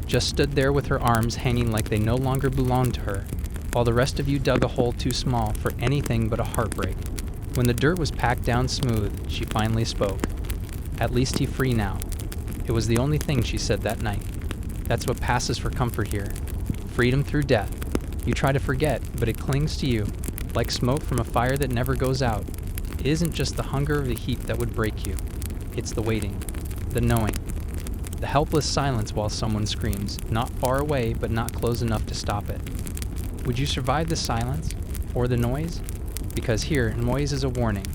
Just stood there with her arms hanging like they no longer belonged to her, while the rest of you dug a hole too small for anything but a heartbreak. When the dirt was packed down smooth, she finally spoke. At least he's free now. It was the only thing she said that night. That's what passes for comfort here. Freedom through death. You try to forget, but it clings to you, like smoke from a fire that never goes out. It isn't just the hunger of the heat that would break you. It's the waiting, the knowing, the helpless silence while someone screams, not far away, but not close enough to stop it. Would you survive the silence, or the noise? Because here, noise is a warning.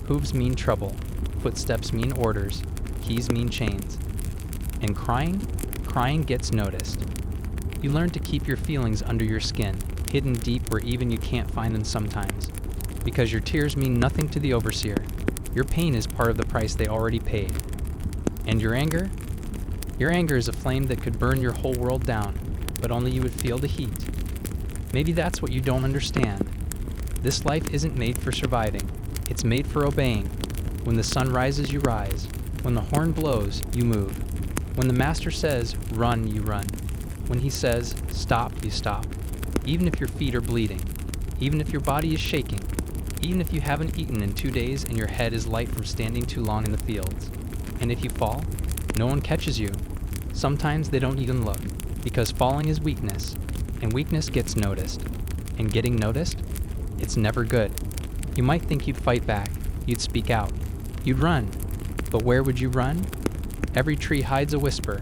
Hooves mean trouble, footsteps mean orders, keys mean chains. And crying gets noticed. You learn to keep your feelings under your skin, hidden deep where even you can't find them sometimes. Because your tears mean nothing to the overseer. Your pain is part of the price they already paid. And your anger? Your anger is a flame that could burn your whole world down, but only you would feel the heat. Maybe that's what you don't understand. This life isn't made for surviving. It's made for obeying. When the sun rises, you rise. When the horn blows, you move. When the master says, run, you run. When he says, stop, you stop. Even if your feet are bleeding. Even if your body is shaking. Even if you haven't eaten in 2 days and your head is light from standing too long in the fields. And if you fall, no one catches you. Sometimes they don't even look, because falling is weakness, and weakness gets noticed. And getting noticed? It's never good. You might think you'd fight back, you'd speak out, you'd run. But where would you run? Every tree hides a whisper,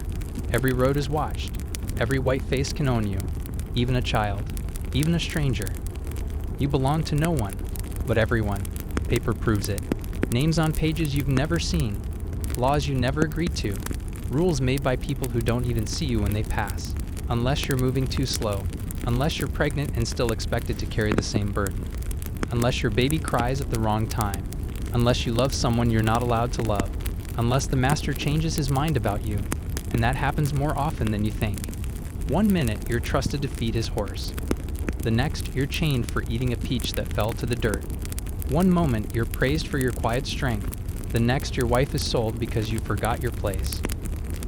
every road is watched, every white face can own you, even a child, even a stranger. You belong to no one, but everyone. Paper proves it. Names on pages you've never seen, laws you never agreed to, rules made by people who don't even see you when they pass, unless you're moving too slow, unless you're pregnant and still expected to carry the same burden, unless your baby cries at the wrong time, unless you love someone you're not allowed to love, unless the master changes his mind about you, and that happens more often than you think. 1 minute you're trusted to feed his horse. The next you're chained for eating a peach that fell to the dirt. 1 moment you're praised for your quiet strength. The next your wife is sold because you forgot your place.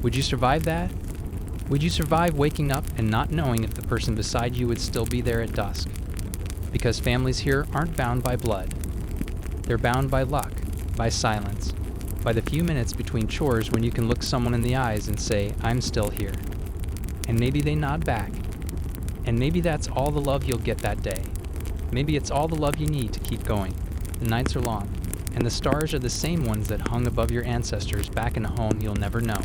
Would you survive that? Would you survive waking up and not knowing if the person beside you would still be there at dusk? Because families here aren't bound by blood. They're bound by luck, by silence, by the few minutes between chores when you can look someone in the eyes and say, I'm still here. And maybe they nod back. And maybe that's all the love you'll get that day. Maybe it's all the love you need to keep going. The nights are long, and the stars are the same ones that hung above your ancestors back in a home you'll never know.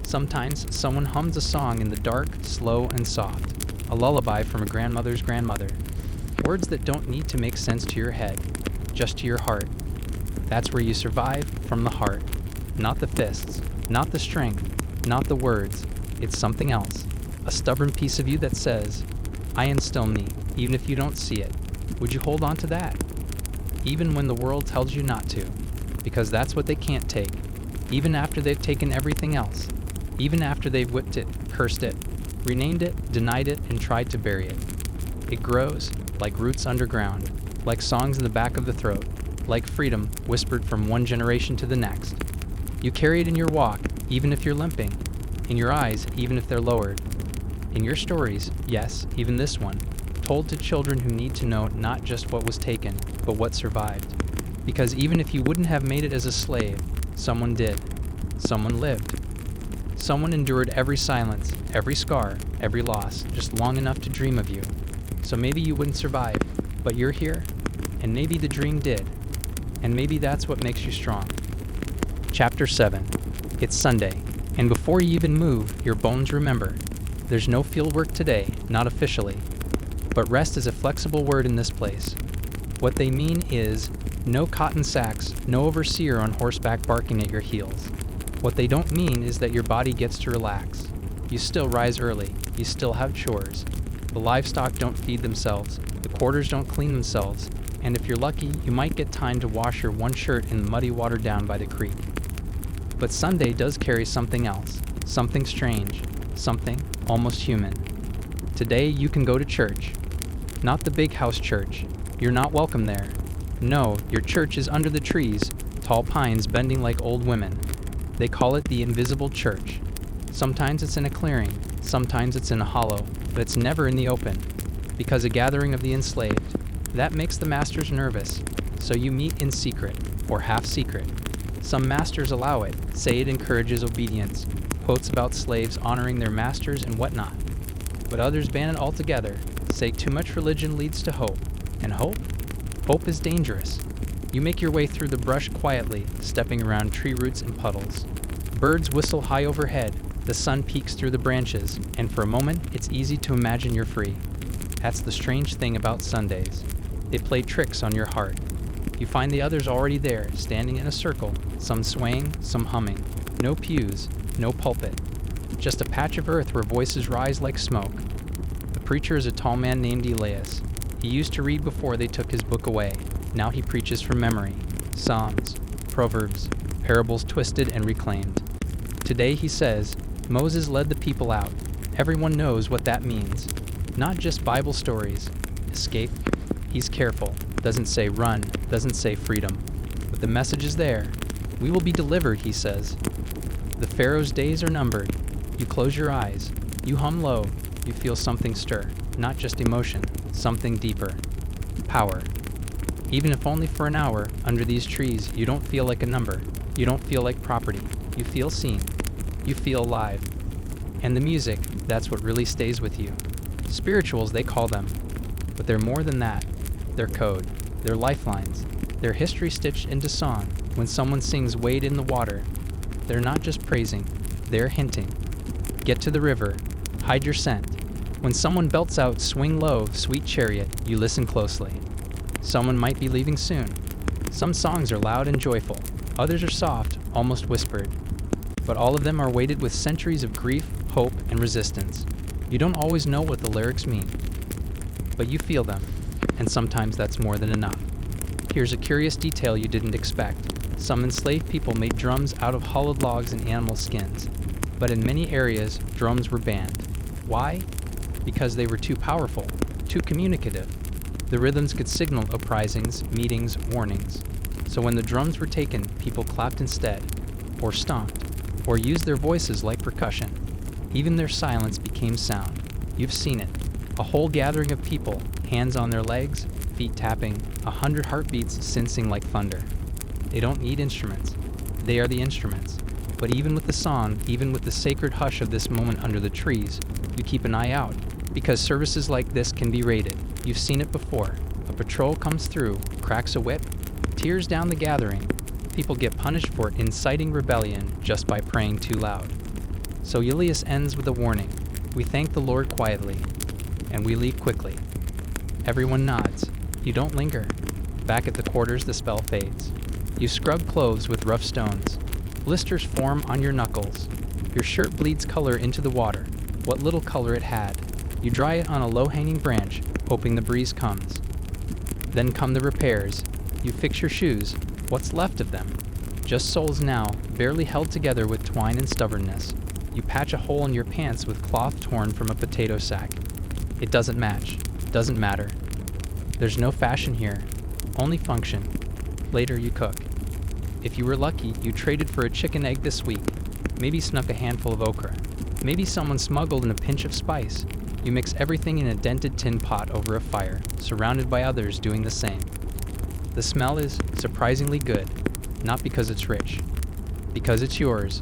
Sometimes someone hums a song in the dark, slow, and soft, a lullaby from a grandmother's grandmother. Words that don't need to make sense to your head, just to your heart. That's where you survive, from the heart. Not the fists, not the strength, not the words. It's something else. A stubborn piece of you that says, I am still me, even if you don't see it. Would you hold on to that? Even when the world tells you not to, because that's what they can't take. Even after they've taken everything else. Even after they've whipped it, cursed it, renamed it, denied it, and tried to bury it. It grows, like roots underground, like songs in the back of the throat, like freedom whispered from one generation to the next. You carry it in your walk, even if you're limping, in your eyes, even if they're lowered. In your stories, yes, even this one, told to children who need to know not just what was taken, but what survived. Because even if you wouldn't have made it as a slave, someone did. Someone lived. Someone endured every silence, every scar, every loss, just long enough to dream of you. So maybe you wouldn't survive, but you're here, and maybe the dream did. And maybe that's what makes you strong. Chapter 7. It's Sunday, and before you even move, your bones remember. There's no field work today, not officially. But rest is a flexible word in this place. What they mean is, no cotton sacks, no overseer on horseback barking at your heels. What they don't mean is that your body gets to relax. You still rise early, you still have chores. The livestock don't feed themselves, the quarters don't clean themselves, and if you're lucky, you might get time to wash your one shirt in the muddy water down by the creek. But Sunday does carry something else, something strange, something almost human. Today you can go to church. Not the big house church. You're not welcome there. No, your church is under the trees, tall pines bending like old women. They call it the invisible church. Sometimes it's in a clearing, sometimes it's in a hollow, but it's never in the open. Because a gathering of the enslaved, that makes the masters nervous. So you meet in secret, or half secret. Some masters allow it, say it encourages obedience, quotes about slaves honoring their masters and whatnot. But others ban it altogether, say too much religion leads to hope. And hope? Hope is dangerous. You make your way through the brush quietly, stepping around tree roots and puddles. Birds whistle high overhead, the sun peeks through the branches, and for a moment, it's easy to imagine you're free. That's the strange thing about Sundays. They play tricks on your heart. You find the others already there, standing in a circle, some swaying, some humming. No pews, no pulpit. Just a patch of earth where voices rise like smoke. The preacher is a tall man named Elias. He used to read before they took his book away. Now he preaches from memory. Psalms, Proverbs, parables twisted and reclaimed. Today he says, Moses led the people out. Everyone knows what that means. Not just Bible stories. Escape. He's careful. Doesn't say run. Doesn't say freedom. But the message is there. We will be delivered, he says. The Pharaoh's days are numbered. You close your eyes. You hum low. You feel something stir. Not just emotion. Something deeper. Power. Even if only for an hour, under these trees, you don't feel like a number. You don't feel like property. You feel seen. You feel alive. And the music, that's what really stays with you. Spirituals, they call them. But they're more than that. They're code. They're lifelines. They're history stitched into song. When someone sings Wade in the Water, they're not just praising, they're hinting. Get to the river. Hide your scent. When someone belts out Swing Low, Sweet Chariot, you listen closely. Someone might be leaving soon. Some songs are loud and joyful. Others are soft, almost whispered. But all of them are weighted with centuries of grief, hope, and resistance. You don't always know what the lyrics mean, but you feel them, and sometimes that's more than enough. Here's a curious detail you didn't expect. Some enslaved people made drums out of hollowed logs and animal skins, but in many areas, drums were banned. Why? Because they were too powerful, too communicative. The rhythms could signal uprisings, meetings, warnings. So when the drums were taken, people clapped instead, or stomped, or used their voices like percussion. Even their silence became sound. You've seen it. A whole gathering of people, hands on their legs, feet tapping, 100 heartbeats sensing like thunder. They don't need instruments. They are the instruments. But even with the song, even with the sacred hush of this moment under the trees, you keep an eye out, because services like this can be raided. You've seen it before. A patrol comes through, cracks a whip, tears down the gathering. People get punished for inciting rebellion just by praying too loud. So Elias ends with a warning. We thank the Lord quietly, and we leave quickly. Everyone nods. You don't linger. Back at the quarters, the spell fades. You scrub clothes with rough stones. Blisters form on your knuckles. Your shirt bleeds color into the water, what little color it had. You dry it on a low-hanging branch, hoping the breeze comes. Then come the repairs. You fix your shoes, what's left of them. Just soles now, barely held together with twine and stubbornness. You patch a hole in your pants with cloth torn from a potato sack. It doesn't match, doesn't matter. There's no fashion here, only function. Later you cook. If you were lucky, you traded for a chicken egg this week. Maybe snuck a handful of okra. Maybe someone smuggled in a pinch of spice. You mix everything in a dented tin pot over a fire, surrounded by others doing the same. The smell is surprisingly good, not because it's rich, because it's yours.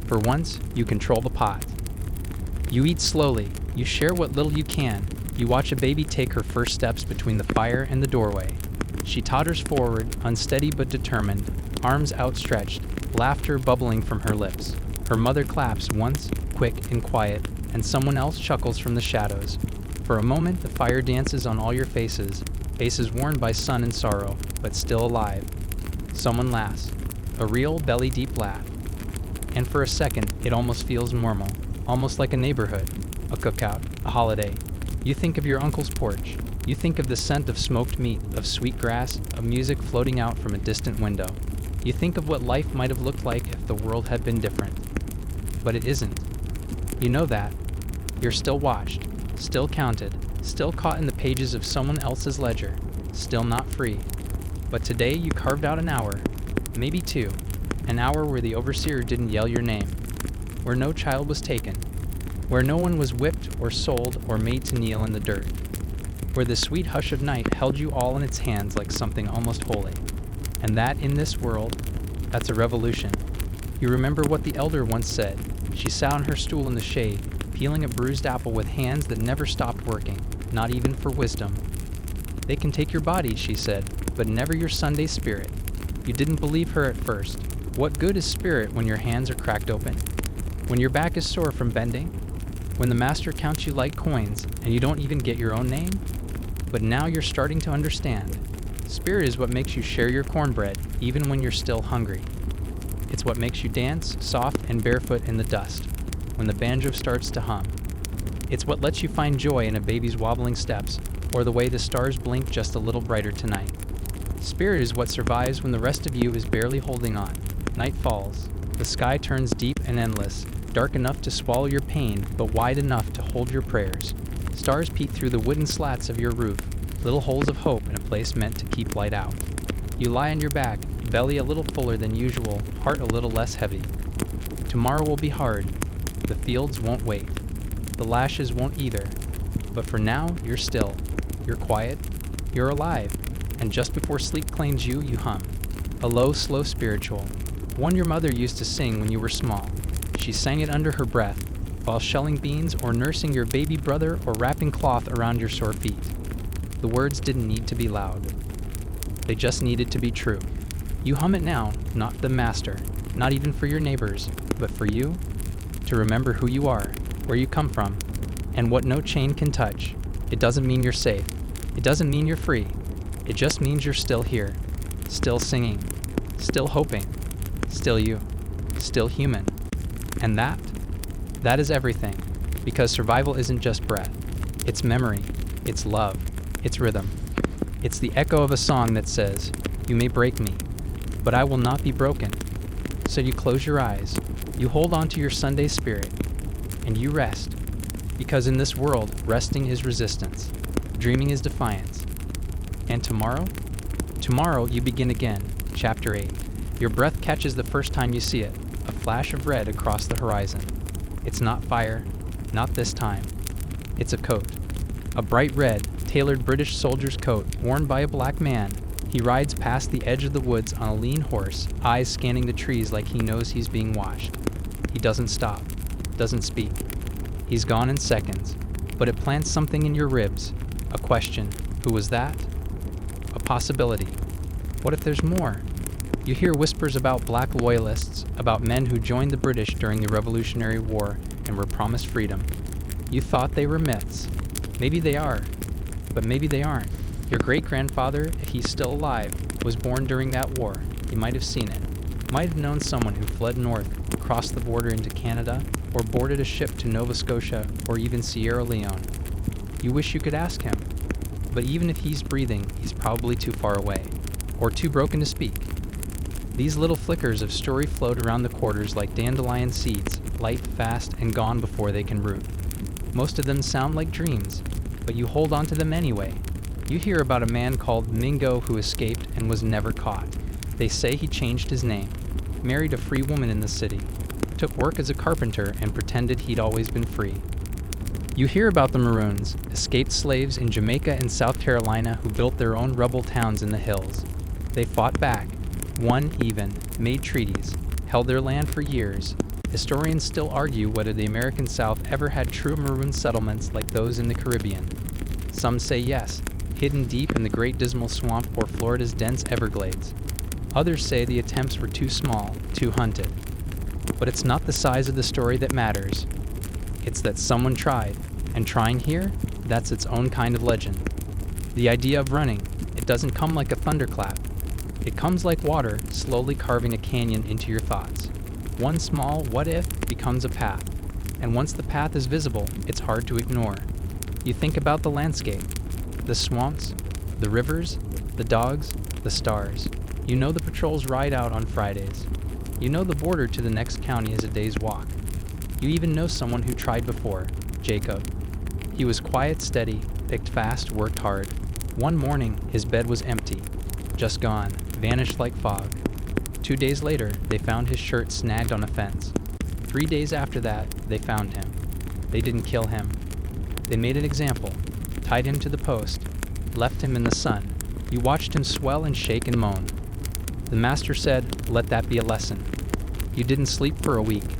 For once, you control the pot. You eat slowly, you share what little you can. You watch a baby take her first steps between the fire and the doorway. She totters forward, unsteady but determined, arms outstretched, laughter bubbling from her lips. Her mother claps once, quick and quiet, and someone else chuckles from the shadows. For a moment, the fire dances on all your faces, faces worn by sun and sorrow, but still alive. Someone laughs, a real belly-deep laugh. And for a second, it almost feels normal, almost like a neighborhood, a cookout, a holiday. You think of your uncle's porch. You think of the scent of smoked meat, of sweet grass, of music floating out from a distant window. You think of what life might have looked like if the world had been different. But it isn't. You know that. You're still watched, still counted, still caught in the pages of someone else's ledger, still not free. But today you carved out an hour, maybe two, an hour where the overseer didn't yell your name, where no child was taken, where no one was whipped or sold or made to kneel in the dirt, where the sweet hush of night held you all in its hands like something almost holy. And that in this world, that's a revolution. You remember what the elder once said. She sat on her stool in the shade, peeling a bruised apple with hands that never stopped working, not even for wisdom. They can take your body, she said, but never your Sunday spirit. You didn't believe her at first. What good is spirit when your hands are cracked open? When your back is sore from bending? When the master counts you like coins and you don't even get your own name? But now you're starting to understand. Spirit is what makes you share your cornbread even when you're still hungry. It's what makes you dance, soft and barefoot in the dust, when the banjo starts to hum. It's what lets you find joy in a baby's wobbling steps, or the way the stars blink just a little brighter tonight. Spirit is what survives when the rest of you is barely holding on. Night falls. The sky turns deep and endless, dark enough to swallow your pain, but wide enough to hold your prayers. Stars peek through the wooden slats of your roof, little holes of hope in a place meant to keep light out. You lie on your back, belly a little fuller than usual, heart a little less heavy. Tomorrow will be hard. The fields won't wait. The lashes won't either. But for now, you're still. You're quiet. You're alive. And just before sleep claims you, you hum. A low, slow spiritual. One your mother used to sing when you were small. She sang it under her breath, while shelling beans or nursing your baby brother or wrapping cloth around your sore feet. The words didn't need to be loud. They just needed to be true. You hum it now, not for the master, not even for your neighbors, but for you, to remember who you are, where you come from, and what no chain can touch. It doesn't mean you're safe. It doesn't mean you're free. It just means you're still here, still singing, still hoping, still you, still human. And that is everything, because survival isn't just breath. It's memory, it's love, it's rhythm. It's the echo of a song that says, "You may break me, but I will not be broken." So you close your eyes, you hold on to your Sunday spirit, and you rest. Because in this world, resting is resistance, dreaming is defiance. And tomorrow? Tomorrow you begin again, chapter 8. Your breath catches the first time you see it, a flash of red across the horizon. It's not fire, not this time. It's a coat. A bright red, tailored British soldier's coat worn by a black man. He rides past the edge of the woods on a lean horse, eyes scanning the trees like he knows he's being watched. He doesn't stop, doesn't speak. He's gone in seconds, but it plants something in your ribs. A question. Who was that? A possibility. What if there's more? You hear whispers about black loyalists, about men who joined the British during the Revolutionary War and were promised freedom. You thought they were myths. Maybe they are, but maybe they aren't. Your great-grandfather, if he's still alive, was born during that war. He might have seen it. Might have known someone who fled north, crossed the border into Canada, or boarded a ship to Nova Scotia or even Sierra Leone. You wish you could ask him. But even if he's breathing, he's probably too far away, or too broken to speak. These little flickers of story float around the quarters like dandelion seeds, light, fast, and gone before they can root. Most of them sound like dreams, but you hold on to them anyway. You hear about a man called Mingo who escaped and was never caught. They say he changed his name, married a free woman in the city, took work as a carpenter, and pretended he'd always been free. You hear about the Maroons, escaped slaves in Jamaica and South Carolina who built their own rebel towns in the hills. They fought back, won even, made treaties, held their land for years. Historians still argue whether the American South ever had true Maroon settlements like those in the Caribbean. Some say yes, hidden deep in the Great Dismal Swamp or Florida's dense Everglades. Others say the attempts were too small, too hunted. But it's not the size of the story that matters. It's that someone tried, and trying here, that's its own kind of legend. The idea of running, it doesn't come like a thunderclap. It comes like water slowly carving a canyon into your thoughts. One small what if becomes a path, and once the path is visible, it's hard to ignore. You think about the landscape, the swamps, the rivers, the dogs, the stars. You know the patrols ride out on Fridays. You know the border to the next county is a day's walk. You even know someone who tried before, Jacob. He was quiet, steady, picked fast, worked hard. One morning, his bed was empty, just gone, vanished like fog. 2 days later, they found his shirt snagged on a fence. 3 days after that, they found him. They didn't kill him. They made an example, tied him to the post, left him in the sun. You watched him swell and shake and moan. The master said, "Let that be a lesson." You didn't sleep for a week.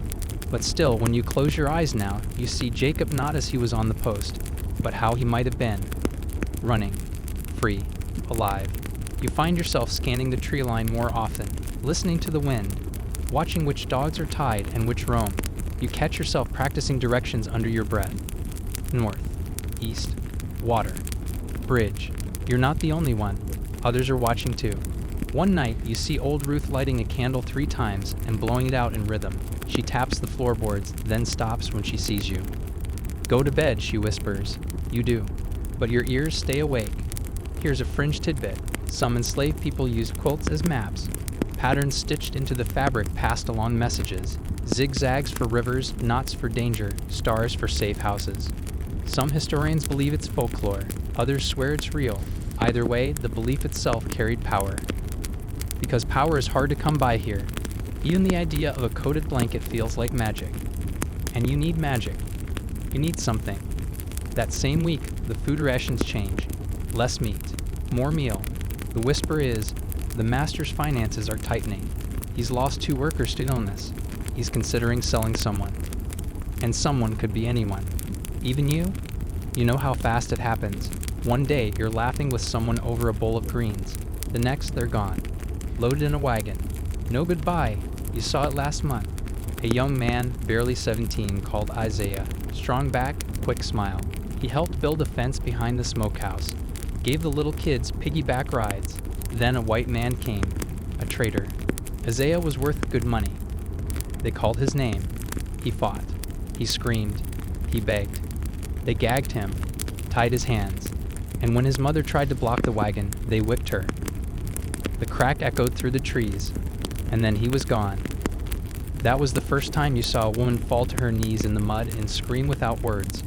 But still, when you close your eyes now, you see Jacob not as he was on the post, but how he might have been. Running, free, alive. You find yourself scanning the tree line more often, listening to the wind, watching which dogs are tied and which roam. You catch yourself practicing directions under your breath. North, east, water, bridge. You're not the only one. Others are watching too. One night, you see old Ruth lighting a candle 3 times and blowing it out in rhythm. She taps the floorboards, then stops when she sees you. "Go to bed," she whispers. You do, but your ears stay awake. Here's a fringe tidbit. Some enslaved people used quilts as maps. Patterns stitched into the fabric passed along messages. Zigzags for rivers, knots for danger, stars for safe houses. Some historians believe it's folklore, others swear it's real. Either way, the belief itself carried power. Because power is hard to come by here. Even the idea of a coated blanket feels like magic. And you need magic. You need something. That same week, the food rations change. Less meat, more meal. The whisper is, the master's finances are tightening. He's lost 2 workers to illness. He's considering selling someone. And someone could be anyone. Even you? You know how fast it happens. One day, you're laughing with someone over a bowl of greens. The next, they're gone. Loaded in a wagon. No goodbye. You saw it last month. A young man, barely 17, called Isaiah. Strong back, quick smile. He helped build a fence behind the smokehouse. Gave the little kids piggyback rides. Then a white man came. A traitor. Isaiah was worth good money. They called his name. He fought. He screamed. He begged. They gagged him. Tied his hands. And when his mother tried to block the wagon, they whipped her. The crack echoed through the trees, and then he was gone. That was the first time you saw a woman fall to her knees in the mud and scream without words.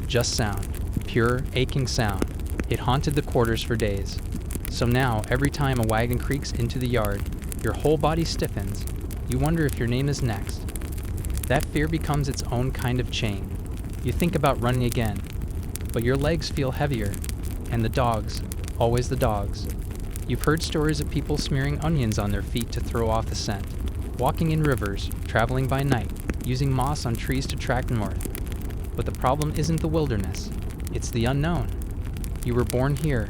Just sound. Pure, aching sound. It haunted the quarters for days. So now, every time a wagon creaks into the yard, your whole body stiffens. You wonder if your name is next. That fear becomes its own kind of chain. You think about running again, but your legs feel heavier. And the dogs, always the dogs. You've heard stories of people smearing onions on their feet to throw off the scent, walking in rivers, traveling by night, using moss on trees to track north. But the problem isn't the wilderness, it's the unknown. You were born here.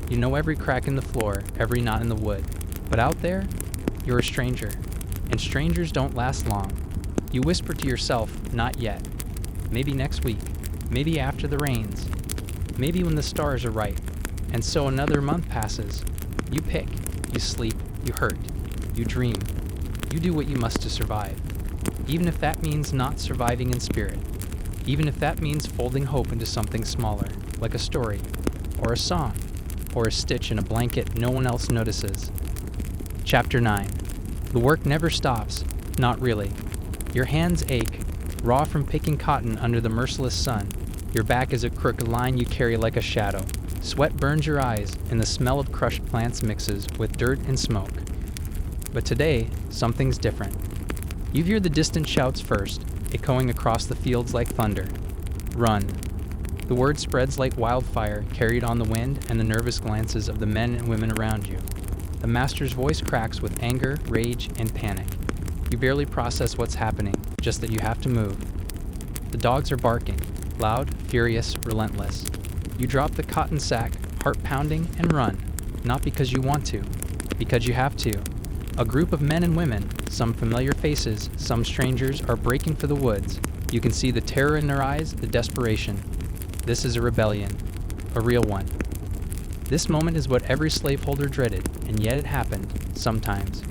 You know every crack in the floor, every knot in the wood. But out there, you're a stranger. And strangers don't last long. You whisper to yourself, not yet. Maybe next week. Maybe after the rains. Maybe when the stars are right. And so another month passes. You pick. You sleep. You hurt. You dream. You do what you must to survive. Even if that means not surviving in spirit. Even if that means folding hope into something smaller, like a story, or a song, or a stitch in a blanket no one else notices. Chapter 9. The work never stops. Not really. Your hands ache, raw from picking cotton under the merciless sun. Your back is a crooked line you carry like a shadow. Sweat burns your eyes, and the smell of crushed plants mixes with dirt and smoke. But today, something's different. You hear the distant shouts first, echoing across the fields like thunder. Run. The word spreads like wildfire, carried on the wind and the nervous glances of the men and women around you. The master's voice cracks with anger, rage, and panic. You barely process what's happening, just that you have to move. The dogs are barking, loud, furious, relentless. You drop the cotton sack, heart pounding, and run, not because you want to, because you have to. A group of men and women, some familiar faces, some strangers, are breaking for the woods. You can see the terror in their eyes, the desperation. This is a rebellion, a real one. This moment is what every slaveholder dreaded, and yet it happened, sometimes.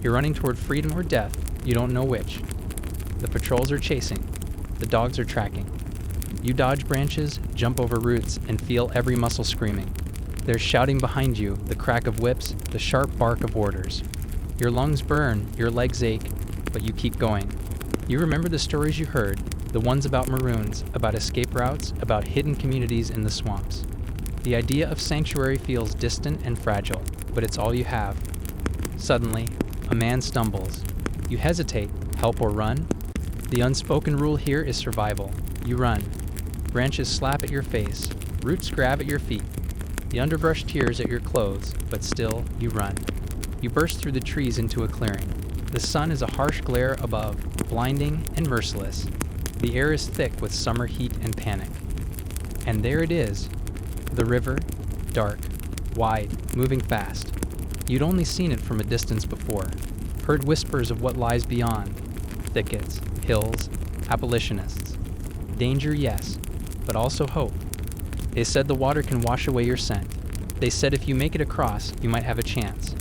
You're running toward freedom or death, you don't know which. The patrols are chasing, the dogs are tracking. You dodge branches, jump over roots, and feel every muscle screaming. There's shouting behind you, the crack of whips, the sharp bark of orders. Your lungs burn, your legs ache, but you keep going. You remember the stories you heard, The ones about maroons, about escape routes, about hidden communities in the swamps. The idea of sanctuary feels distant and fragile, but it's all you have. Suddenly, a man stumbles. You hesitate, help or run? The unspoken rule here is survival. You run. Branches slap at your face, roots grab at your feet. The underbrush tears at your clothes, but still, you run. You burst through the trees into a clearing. The sun is a harsh glare above, blinding and merciless. The air is thick with summer heat and panic. And there it is, the river, dark, wide, moving fast. You'd only seen it from a distance before, heard whispers of what lies beyond, thickets, hills, abolitionists. Danger, yes, but also hope. They said the water can wash away your scent. They said if you make it across, you might have a chance.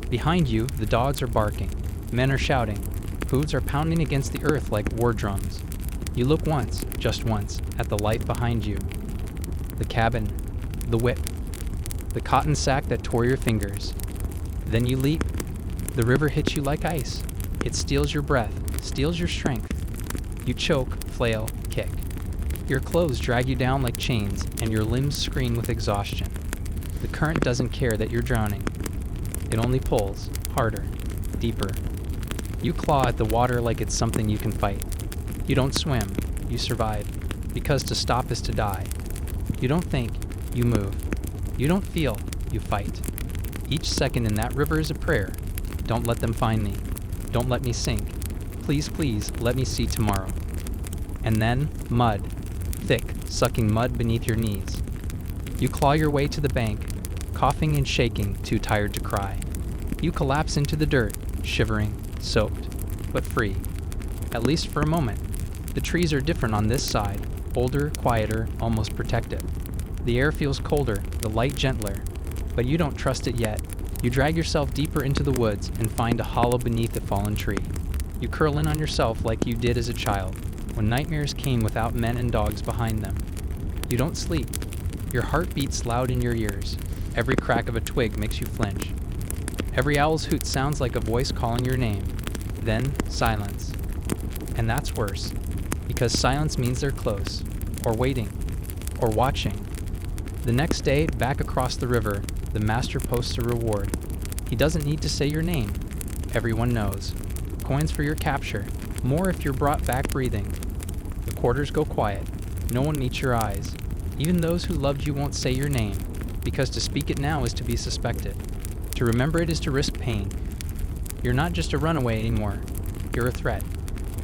Behind you, the dogs are barking, men are shouting, hooves are pounding against the earth like war drums. You look once, just once, at the light behind you. The cabin, the whip, the cotton sack that tore your fingers. Then you leap. The river hits you like ice. It steals your breath, steals your strength. You choke, flail, kick. Your clothes drag you down like chains, and your limbs scream with exhaustion. The current doesn't care that you're drowning. It only pulls, harder, deeper. You claw at the water like it's something you can fight. You don't swim, you survive, because to stop is to die. You don't think, you move. You don't feel, you fight. Each second in that river is a prayer. Don't let them find me. Don't let me sink. Please, please, let me see tomorrow. And then, mud. Thick, sucking mud beneath your knees. You claw your way to the bank, coughing and shaking, too tired to cry. You collapse into the dirt, shivering, soaked, but free. At least for a moment. The trees are different on this side, older, quieter, almost protective. The air feels colder, the light gentler, but you don't trust it yet. You drag yourself deeper into the woods and find a hollow beneath a fallen tree. You curl in on yourself like you did as a child, when nightmares came without men and dogs behind them. You don't sleep. Your heart beats loud in your ears. Every crack of a twig makes you flinch. Every owl's hoot sounds like a voice calling your name. Then, silence. And that's worse, because silence means they're close, or waiting, or watching. The next day, back across the river, the master posts a reward. He doesn't need to say your name. Everyone knows. Coins for your capture, more if you're brought back breathing. The quarters go quiet. No one meets your eyes. Even those who loved you won't say your name, because to speak it now is to be suspected. To remember it is to risk pain. You're not just a runaway anymore. You're a threat.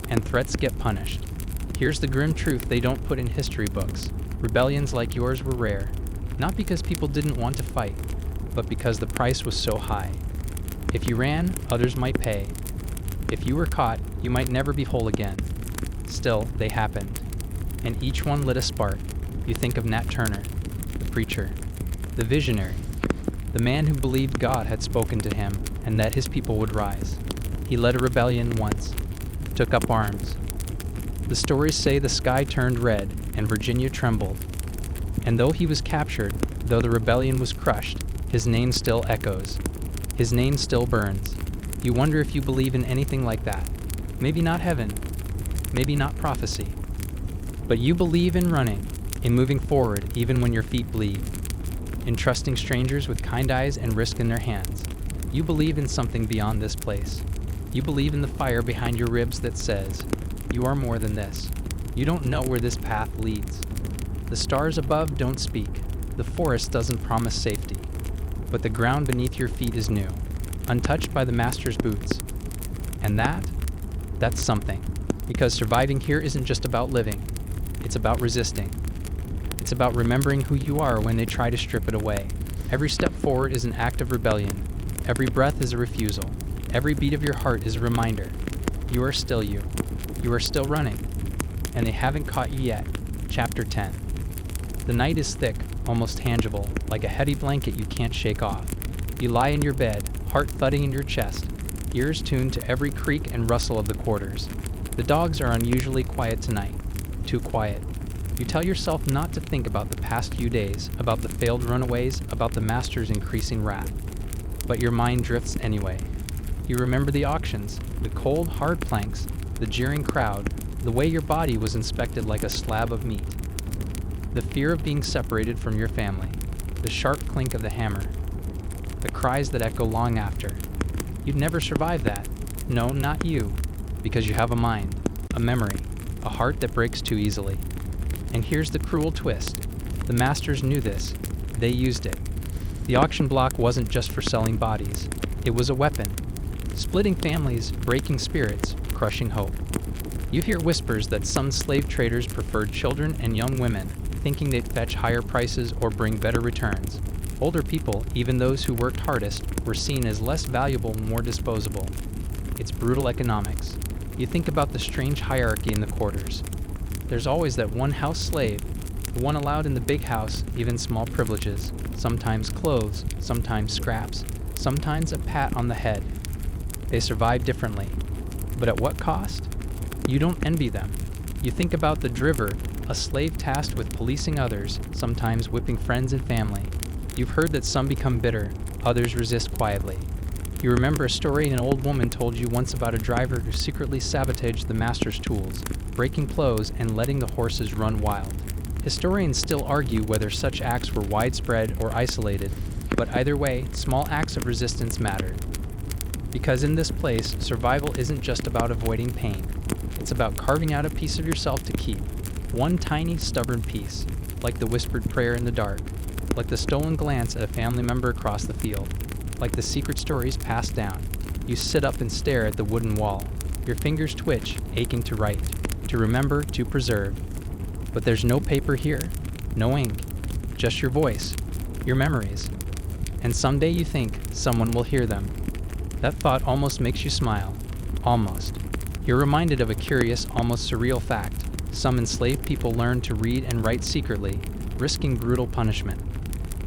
And threats get punished. Here's the grim truth they don't put in history books. Rebellions like yours were rare. Not because people didn't want to fight, but because the price was so high. If you ran, others might pay. If you were caught, you might never be whole again. Still, they happened. And each one lit a spark. You think of Nat Turner, the preacher, the visionary, the man who believed God had spoken to him and that his people would rise. He led a rebellion once, took up arms. The stories say the sky turned red and Virginia trembled. And though he was captured, though the rebellion was crushed, his name still echoes. His name still burns. You wonder if you believe in anything like that. Maybe not heaven, maybe not prophecy. But you believe in running, in moving forward even when your feet bleed, in trusting strangers with kind eyes and risk in their hands. You believe in something beyond this place. You believe in the fire behind your ribs that says, you are more than this. You don't know where this path leads. The stars above don't speak. The forest doesn't promise safety. But the ground beneath your feet is new, untouched by the master's boots. And that's something. Because surviving here isn't just about living. It's about resisting. It's about remembering who you are when they try to strip it away. Every step forward is an act of rebellion. Every breath is a refusal. Every beat of your heart is a reminder. You are still you. You are still running. And they haven't caught you yet. Chapter 10. The night is thick, almost tangible, like a heavy blanket you can't shake off. You lie in your bed, heart thudding in your chest, ears tuned to every creak and rustle of the quarters. The dogs are unusually quiet tonight. Too quiet. You tell yourself not to think about the past few days, about the failed runaways, about the master's increasing wrath. But your mind drifts anyway. You remember the auctions, the cold, hard planks, the jeering crowd, the way your body was inspected like a slab of meat, the fear of being separated from your family, the sharp clink of the hammer, the cries that echo long after. You'd never survive that. No, not you, because you have a mind, a memory, a heart that breaks too easily. And here's the cruel twist. The masters knew this. They used it. The auction block wasn't just for selling bodies. It was a weapon. Splitting families, breaking spirits, crushing hope. You hear whispers that some slave traders preferred children and young women, thinking they'd fetch higher prices or bring better returns. Older people, even those who worked hardest, were seen as less valuable and more disposable. It's brutal economics. You think about the strange hierarchy in the quarters. There's always that one house slave, the one allowed in the big house, even small privileges, sometimes clothes, sometimes scraps, sometimes a pat on the head. They survive differently. But at what cost? You don't envy them. You think about the driver, a slave tasked with policing others, sometimes whipping friends and family. You've heard that some become bitter, others resist quietly. You remember a story an old woman told you once about a driver who secretly sabotaged the master's tools, breaking plows and letting the horses run wild. Historians still argue whether such acts were widespread or isolated, but either way, small acts of resistance mattered. Because in this place, survival isn't just about avoiding pain. It's about carving out a piece of yourself to keep. One tiny, stubborn piece, like the whispered prayer in the dark, like the stolen glance at a family member across the field, like the secret stories passed down. You sit up and stare at the wooden wall. Your fingers twitch, aching to write, to remember, to preserve. But there's no paper here, no ink, just your voice, your memories. And someday you think someone will hear them. That thought almost makes you smile. Almost. You're reminded of a curious, almost surreal fact. Some enslaved people learned to read and write secretly, risking brutal punishment.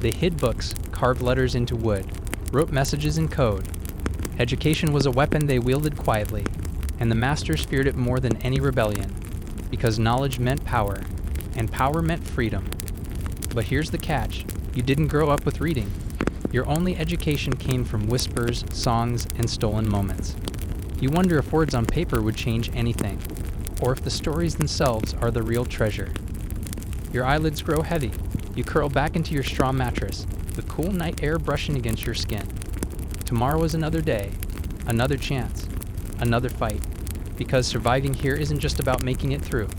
They hid books, carved letters into wood, wrote messages in code. Education was a weapon they wielded quietly, and the masters feared it more than any rebellion, because knowledge meant power, and power meant freedom. But here's the catch. You didn't grow up with reading. Your only education came from whispers, songs, and stolen moments. You wonder if words on paper would change anything, or if the stories themselves are the real treasure. Your eyelids grow heavy. You curl back into your straw mattress, the cool night air brushing against your skin. Tomorrow is another day, another chance, another fight, because surviving here isn't just about making it through.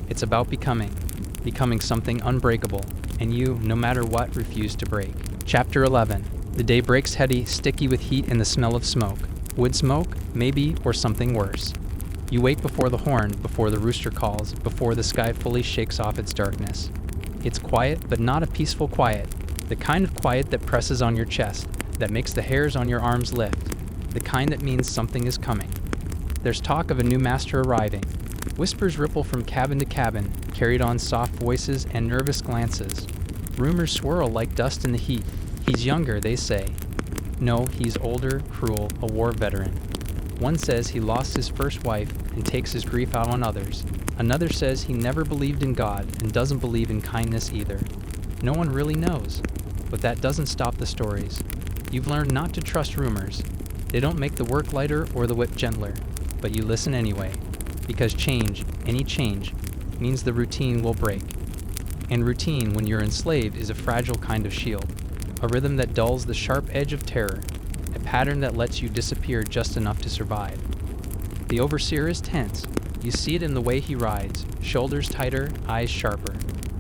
It's about becoming something unbreakable, and you, no matter what, refuse to break. Chapter 11. The day breaks heady, sticky with heat and the smell of smoke. Wood smoke, maybe, or something worse. You wait before the horn, before the rooster calls, before the sky fully shakes off its darkness. It's quiet, but not a peaceful quiet. The kind of quiet that presses on your chest, that makes the hairs on your arms lift. The kind that means something is coming. There's talk of a new master arriving. Whispers ripple from cabin to cabin, carried on soft voices and nervous glances. Rumors swirl like dust in the heat. He's younger, they say. No, he's older, cruel, a war veteran. One says he lost his first wife and takes his grief out on others. Another says he never believed in God and doesn't believe in kindness either. No one really knows, but that doesn't stop the stories. You've learned not to trust rumors. They don't make the work lighter or the whip gentler, but you listen anyway, because change, any change, means the routine will break. And routine, when you're enslaved, is a fragile kind of shield, a rhythm that dulls the sharp edge of terror, a pattern that lets you disappear just enough to survive. The overseer is tense. You see it in the way he rides, shoulders tighter, eyes sharper.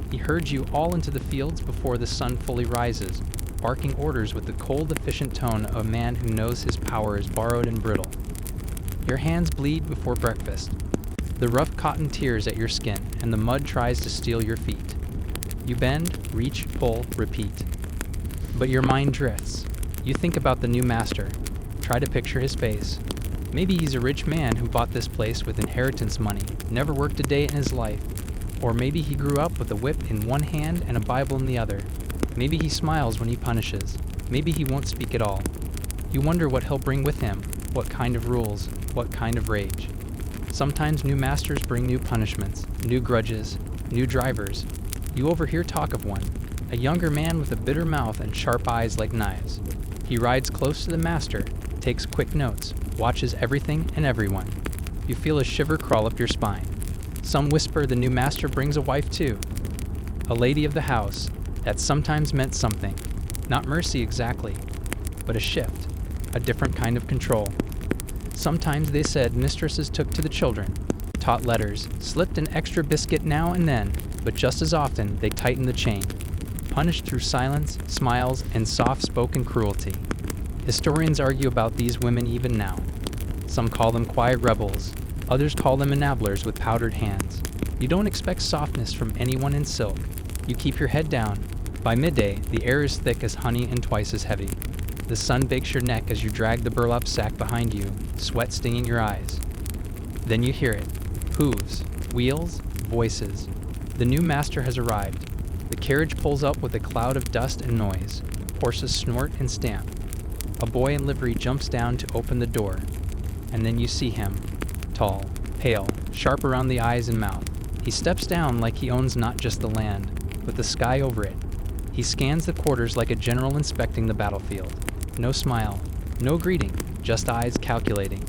He herds you all into the fields before the sun fully rises, barking orders with the cold, efficient tone of a man who knows his power is borrowed and brittle. Your hands bleed before breakfast. The rough cotton tears at your skin, and the mud tries to steal your feet. You bend, reach, pull, repeat. But your mind drifts. You think about the new master. Try to picture his face. Maybe he's a rich man who bought this place with inheritance money, never worked a day in his life. Or maybe he grew up with a whip in one hand and a Bible in the other. Maybe he smiles when he punishes. Maybe he won't speak at all. You wonder what he'll bring with him, what kind of rules, what kind of rage. Sometimes new masters bring new punishments, new grudges, new drivers. You overhear talk of one, a younger man with a bitter mouth and sharp eyes like knives. He rides close to the master, takes quick notes, watches everything and everyone. You feel a shiver crawl up your spine. Some whisper the new master brings a wife too. A lady of the house that sometimes meant something. Not mercy exactly, but a shift, a different kind of control. Sometimes they said mistresses took to the children, taught letters, slipped an extra biscuit now and then, but just as often they tightened the chain, punished through silence, smiles, and soft-spoken cruelty. Historians argue about these women even now. Some call them quiet rebels, others call them enablers with powdered hands. You don't expect softness from anyone in silk. You keep your head down. By midday, the air is thick as honey and twice as heavy. The sun bakes your neck as you drag the burlap sack behind you, sweat stinging your eyes. Then you hear it. Hooves, wheels, voices. The new master has arrived. The carriage pulls up with a cloud of dust and noise. Horses snort and stamp. A boy in livery jumps down to open the door. And then you see him. Tall, pale, sharp around the eyes and mouth. He steps down like he owns not just the land, but the sky over it. He scans the quarters like a general inspecting the battlefield. No smile, no greeting, just eyes calculating.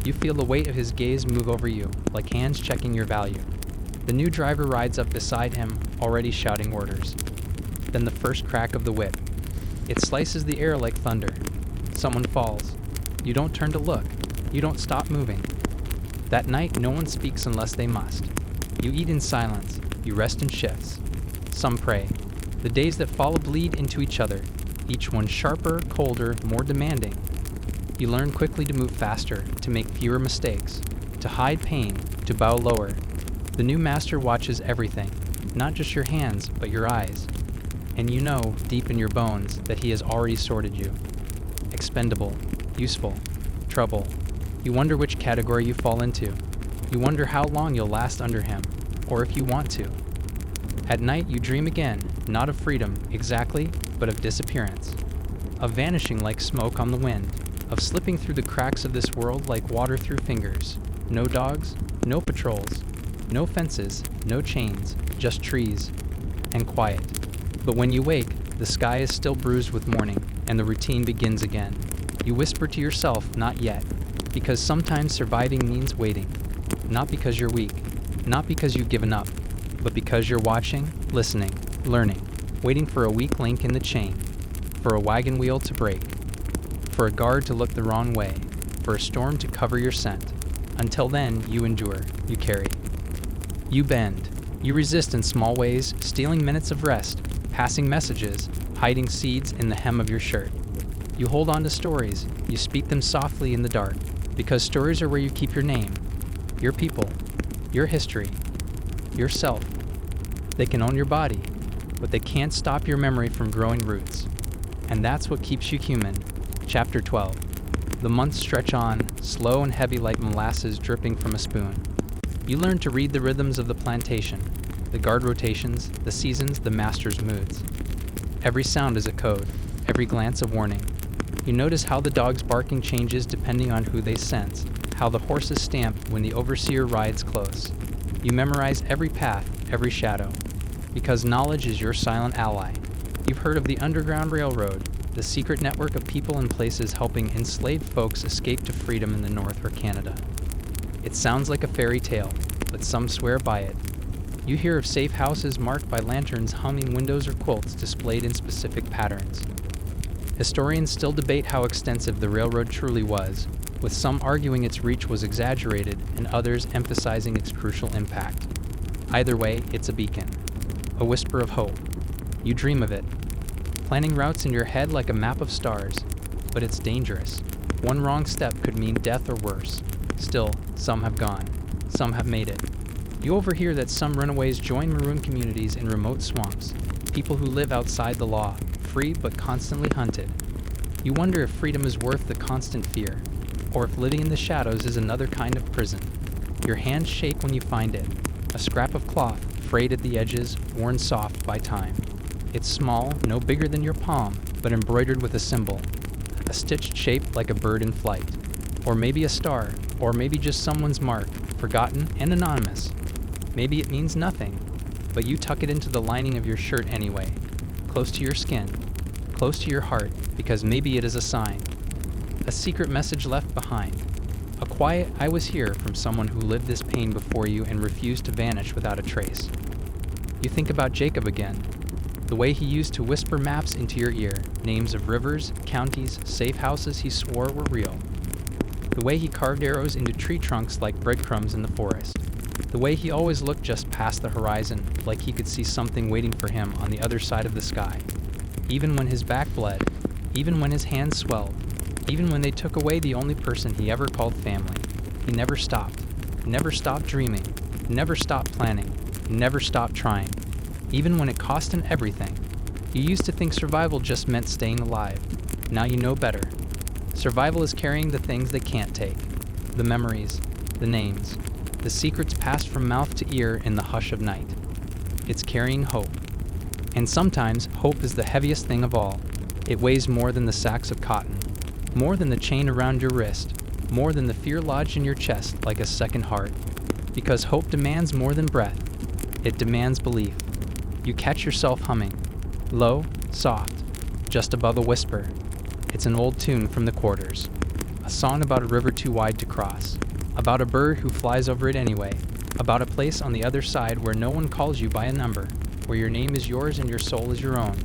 You feel the weight of his gaze move over you, like hands checking your value. The new driver rides up beside him, already shouting orders. Then the first crack of the whip. It slices the air like thunder. Someone falls. You don't turn to look. You don't stop moving. That night, no one speaks unless they must. You eat in silence. You rest in shifts. Some pray. The days that follow bleed into each other, each one sharper, colder, more demanding. You learn quickly to move faster, to make fewer mistakes, to hide pain, to bow lower. The new master watches everything, not just your hands, but your eyes. And you know, deep in your bones, that he has already sorted you. Expendable, useful, trouble. You wonder which category you fall into. You wonder how long you'll last under him, or if you want to. At night you dream again, not of freedom, exactly, but of disappearance. Of vanishing like smoke on the wind. Of slipping through the cracks of this world like water through fingers. No dogs, no patrols, no fences, no chains, just trees, and quiet. But when you wake, the sky is still bruised with morning, and the routine begins again. You whisper to yourself, not yet, because sometimes surviving means waiting. Not because you're weak, not because you've given up, but because you're watching, listening, learning, waiting for a weak link in the chain, for a wagon wheel to break, for a guard to look the wrong way, for a storm to cover your scent. Until then, you endure, you carry. You bend. You resist in small ways, stealing minutes of rest, passing messages, hiding seeds in the hem of your shirt. You hold on to stories. You speak them softly in the dark, because stories are where you keep your name, your people, your history, yourself. They can own your body, but they can't stop your memory from growing roots. And that's what keeps you human. Chapter 12. The months stretch on, slow and heavy like molasses dripping from a spoon. You learn to read the rhythms of the plantation, the guard rotations, the seasons, the master's moods. Every sound is a code, every glance a warning. You notice how the dog's barking changes depending on who they sense, how the horses stamp when the overseer rides close. You memorize every path, every shadow, because knowledge is your silent ally. You've heard of the Underground Railroad, the secret network of people and places helping enslaved folks escape to freedom in the North or Canada. It sounds like a fairy tale, but some swear by it. You hear of safe houses marked by lanterns humming windows or quilts displayed in specific patterns. Historians still debate how extensive the railroad truly was, with some arguing its reach was exaggerated and others emphasizing its crucial impact. Either way, it's a beacon, a whisper of hope. You dream of it, planning routes in your head like a map of stars, but it's dangerous. One wrong step could mean death or worse. Still, some have gone. Some have made it. You overhear that some runaways join maroon communities in remote swamps, people who live outside the law, free but constantly hunted. You wonder if freedom is worth the constant fear, or if living in the shadows is another kind of prison. Your hands shake when you find it, a scrap of cloth, frayed at the edges, worn soft by time. It's small, no bigger than your palm, but embroidered with a symbol, a stitched shape like a bird in flight, or maybe a star, or maybe just someone's mark, forgotten and anonymous. Maybe it means nothing, but you tuck it into the lining of your shirt anyway, close to your skin, close to your heart, because maybe it is a sign, a secret message left behind, A quiet "I was here" from someone who lived this pain before you and refused to vanish without a trace. You think about Jacob again, the way he used to whisper maps into your ear, names of rivers, counties, safe houses he swore were real. The way he carved arrows into tree trunks like breadcrumbs in the forest. The way he always looked just past the horizon, like he could see something waiting for him on the other side of the sky. Even when his back bled, even when his hands swelled, even when they took away the only person he ever called family, he never stopped dreaming, never stopped planning, never stopped trying, even when it cost him everything. You used to think survival just meant staying alive. Now you know better. Survival is carrying the things they can't take, the memories, the names, the secrets passed from mouth to ear in the hush of night. It's carrying hope. And sometimes hope is the heaviest thing of all. It weighs more than the sacks of cotton, more than the chain around your wrist, more than the fear lodged in your chest like a second heart. Because hope demands more than breath. It demands belief. You catch yourself humming, low, soft, just above a whisper. It's an old tune from the quarters. A song about a river too wide to cross, about a bird who flies over it anyway, about a place on the other side where no one calls you by a number, where your name is yours and your soul is your own,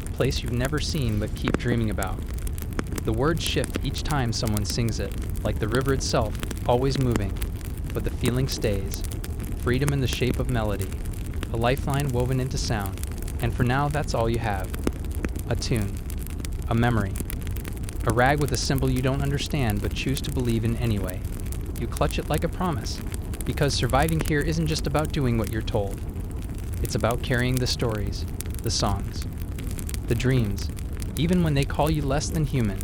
a place you've never seen but keep dreaming about. The words shift each time someone sings it, like the river itself, always moving, but the feeling stays. Freedom in the shape of melody, a lifeline woven into sound, and for now that's all you have. A tune, a memory, a rag with a symbol you don't understand but choose to believe in anyway. You clutch it like a promise, because surviving here isn't just about doing what you're told. It's about carrying the stories, the songs, the dreams, even when they call you less than human,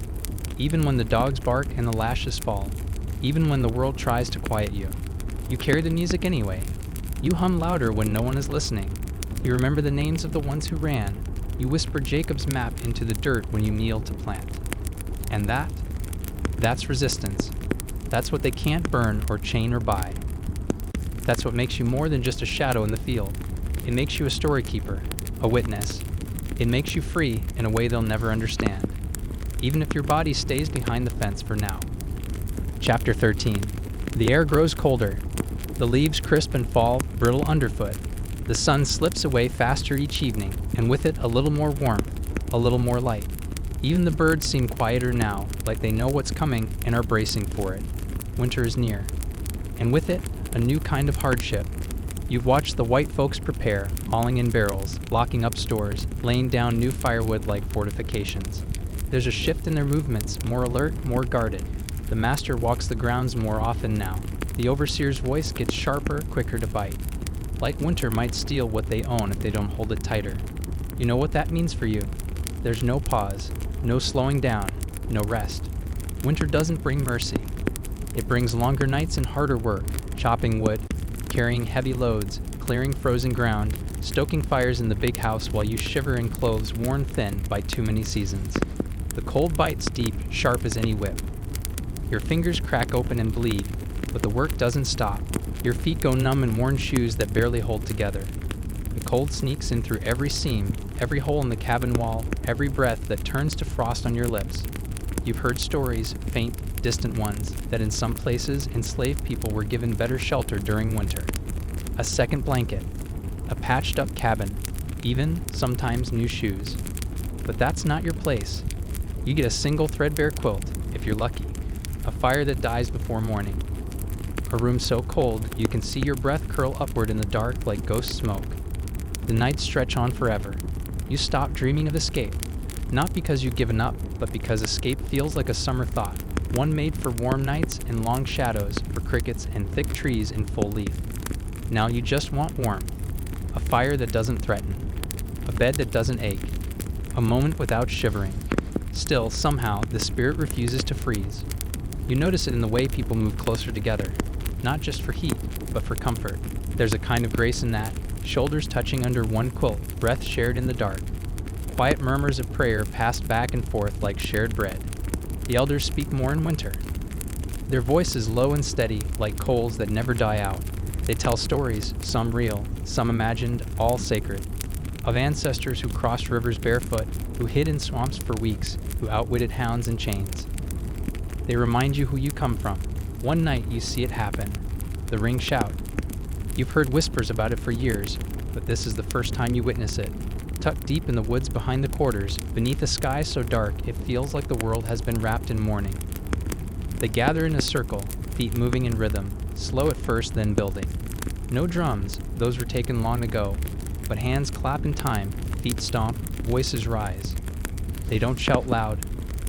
even when the dogs bark and the lashes fall, even when the world tries to quiet you. You carry the music anyway. You hum louder when no one is listening. You remember the names of the ones who ran. You whisper Jacob's map into the dirt when you kneel to plant. And that's resistance. That's what they can't burn or chain or buy. That's what makes you more than just a shadow in the field. It makes you a story keeper, a witness. It makes you free in a way they'll never understand, even if your body stays behind the fence for now. Chapter 13. The air grows colder. The leaves crisp and fall, brittle underfoot. The sun slips away faster each evening, and with it a little more warmth, a little more light. Even the birds seem quieter now, like they know what's coming and are bracing for it. Winter is near. And with it, a new kind of hardship. You've watched the white folks prepare, hauling in barrels, locking up stores, laying down new firewood like fortifications. There's a shift in their movements, more alert, more guarded. The master walks the grounds more often now. The overseer's voice gets sharper, quicker to bite. Like winter might steal what they own if they don't hold it tighter. You know what that means for you. There's no pause, no slowing down, no rest. Winter doesn't bring mercy. It brings longer nights and harder work, chopping wood, carrying heavy loads, clearing frozen ground, stoking fires in the big house while you shiver in clothes worn thin by too many seasons. The cold bites deep, sharp as any whip. Your fingers crack open and bleed, but the work doesn't stop. Your feet go numb in worn shoes that barely hold together. The cold sneaks in through every seam, every hole in the cabin wall, every breath that turns to frost on your lips. You've heard stories, faint, distant ones, that in some places enslaved people were given better shelter during winter. A second blanket, a patched-up cabin, even, sometimes, new shoes. But that's not your place. You get a single threadbare quilt, if you're lucky, a fire that dies before morning, a room so cold you can see your breath curl upward in the dark like ghost smoke. The nights stretch on forever. You stop dreaming of escape, not because you've given up, but because escape feels like a summer thought, one made for warm nights and long shadows, for crickets and thick trees in full leaf. Now you just want warmth, a fire that doesn't threaten, a bed that doesn't ache, a moment without shivering. Still, somehow, the spirit refuses to freeze. You notice it in the way people move closer together, not just for heat, but for comfort. There's a kind of grace in that, shoulders touching under one quilt, breath shared in the dark. Quiet murmurs of prayer passed back and forth like shared bread. The elders speak more in winter. Their voices low and steady, like coals that never die out. They tell stories, some real, some imagined, all sacred, of ancestors who crossed rivers barefoot, who hid in swamps for weeks, who outwitted hounds and chains. They remind you who you come from, One night you see it happen. The ring shout. You've heard whispers about it for years, but this is the first time you witness it. Tucked deep in the woods behind the quarters, beneath a sky so dark it feels like the world has been wrapped in mourning. They gather in a circle, feet moving in rhythm, slow at first then building. No drums, those were taken long ago, but hands clap in time, feet stomp, voices rise. They don't shout loud,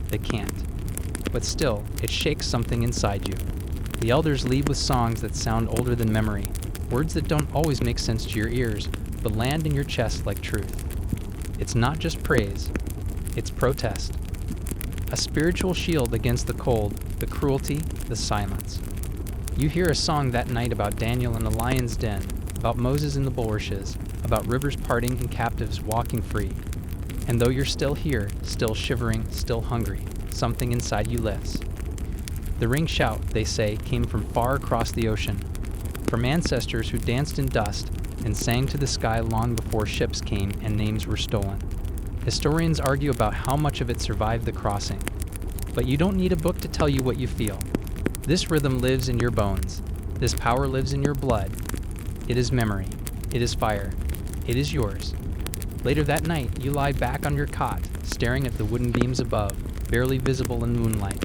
they can't. But still, it shakes something inside you. The elders lead with songs that sound older than memory, words that don't always make sense to your ears, but land in your chest like truth. It's not just praise, it's protest. A spiritual shield against the cold, the cruelty, the silence. You hear a song that night about Daniel in the lion's den, about Moses in the bulrushes, about rivers parting and captives walking free. And though you're still here, still shivering, still hungry, something inside you lifts. The ring shout, they say, came from far across the ocean, from ancestors who danced in dust and sang to the sky long before ships came and names were stolen. Historians argue about how much of it survived the crossing. But you don't need a book to tell you what you feel. This rhythm lives in your bones. This power lives in your blood. It is memory. It is fire. It is yours. Later that night, you lie back on your cot, staring at the wooden beams above, barely visible in moonlight.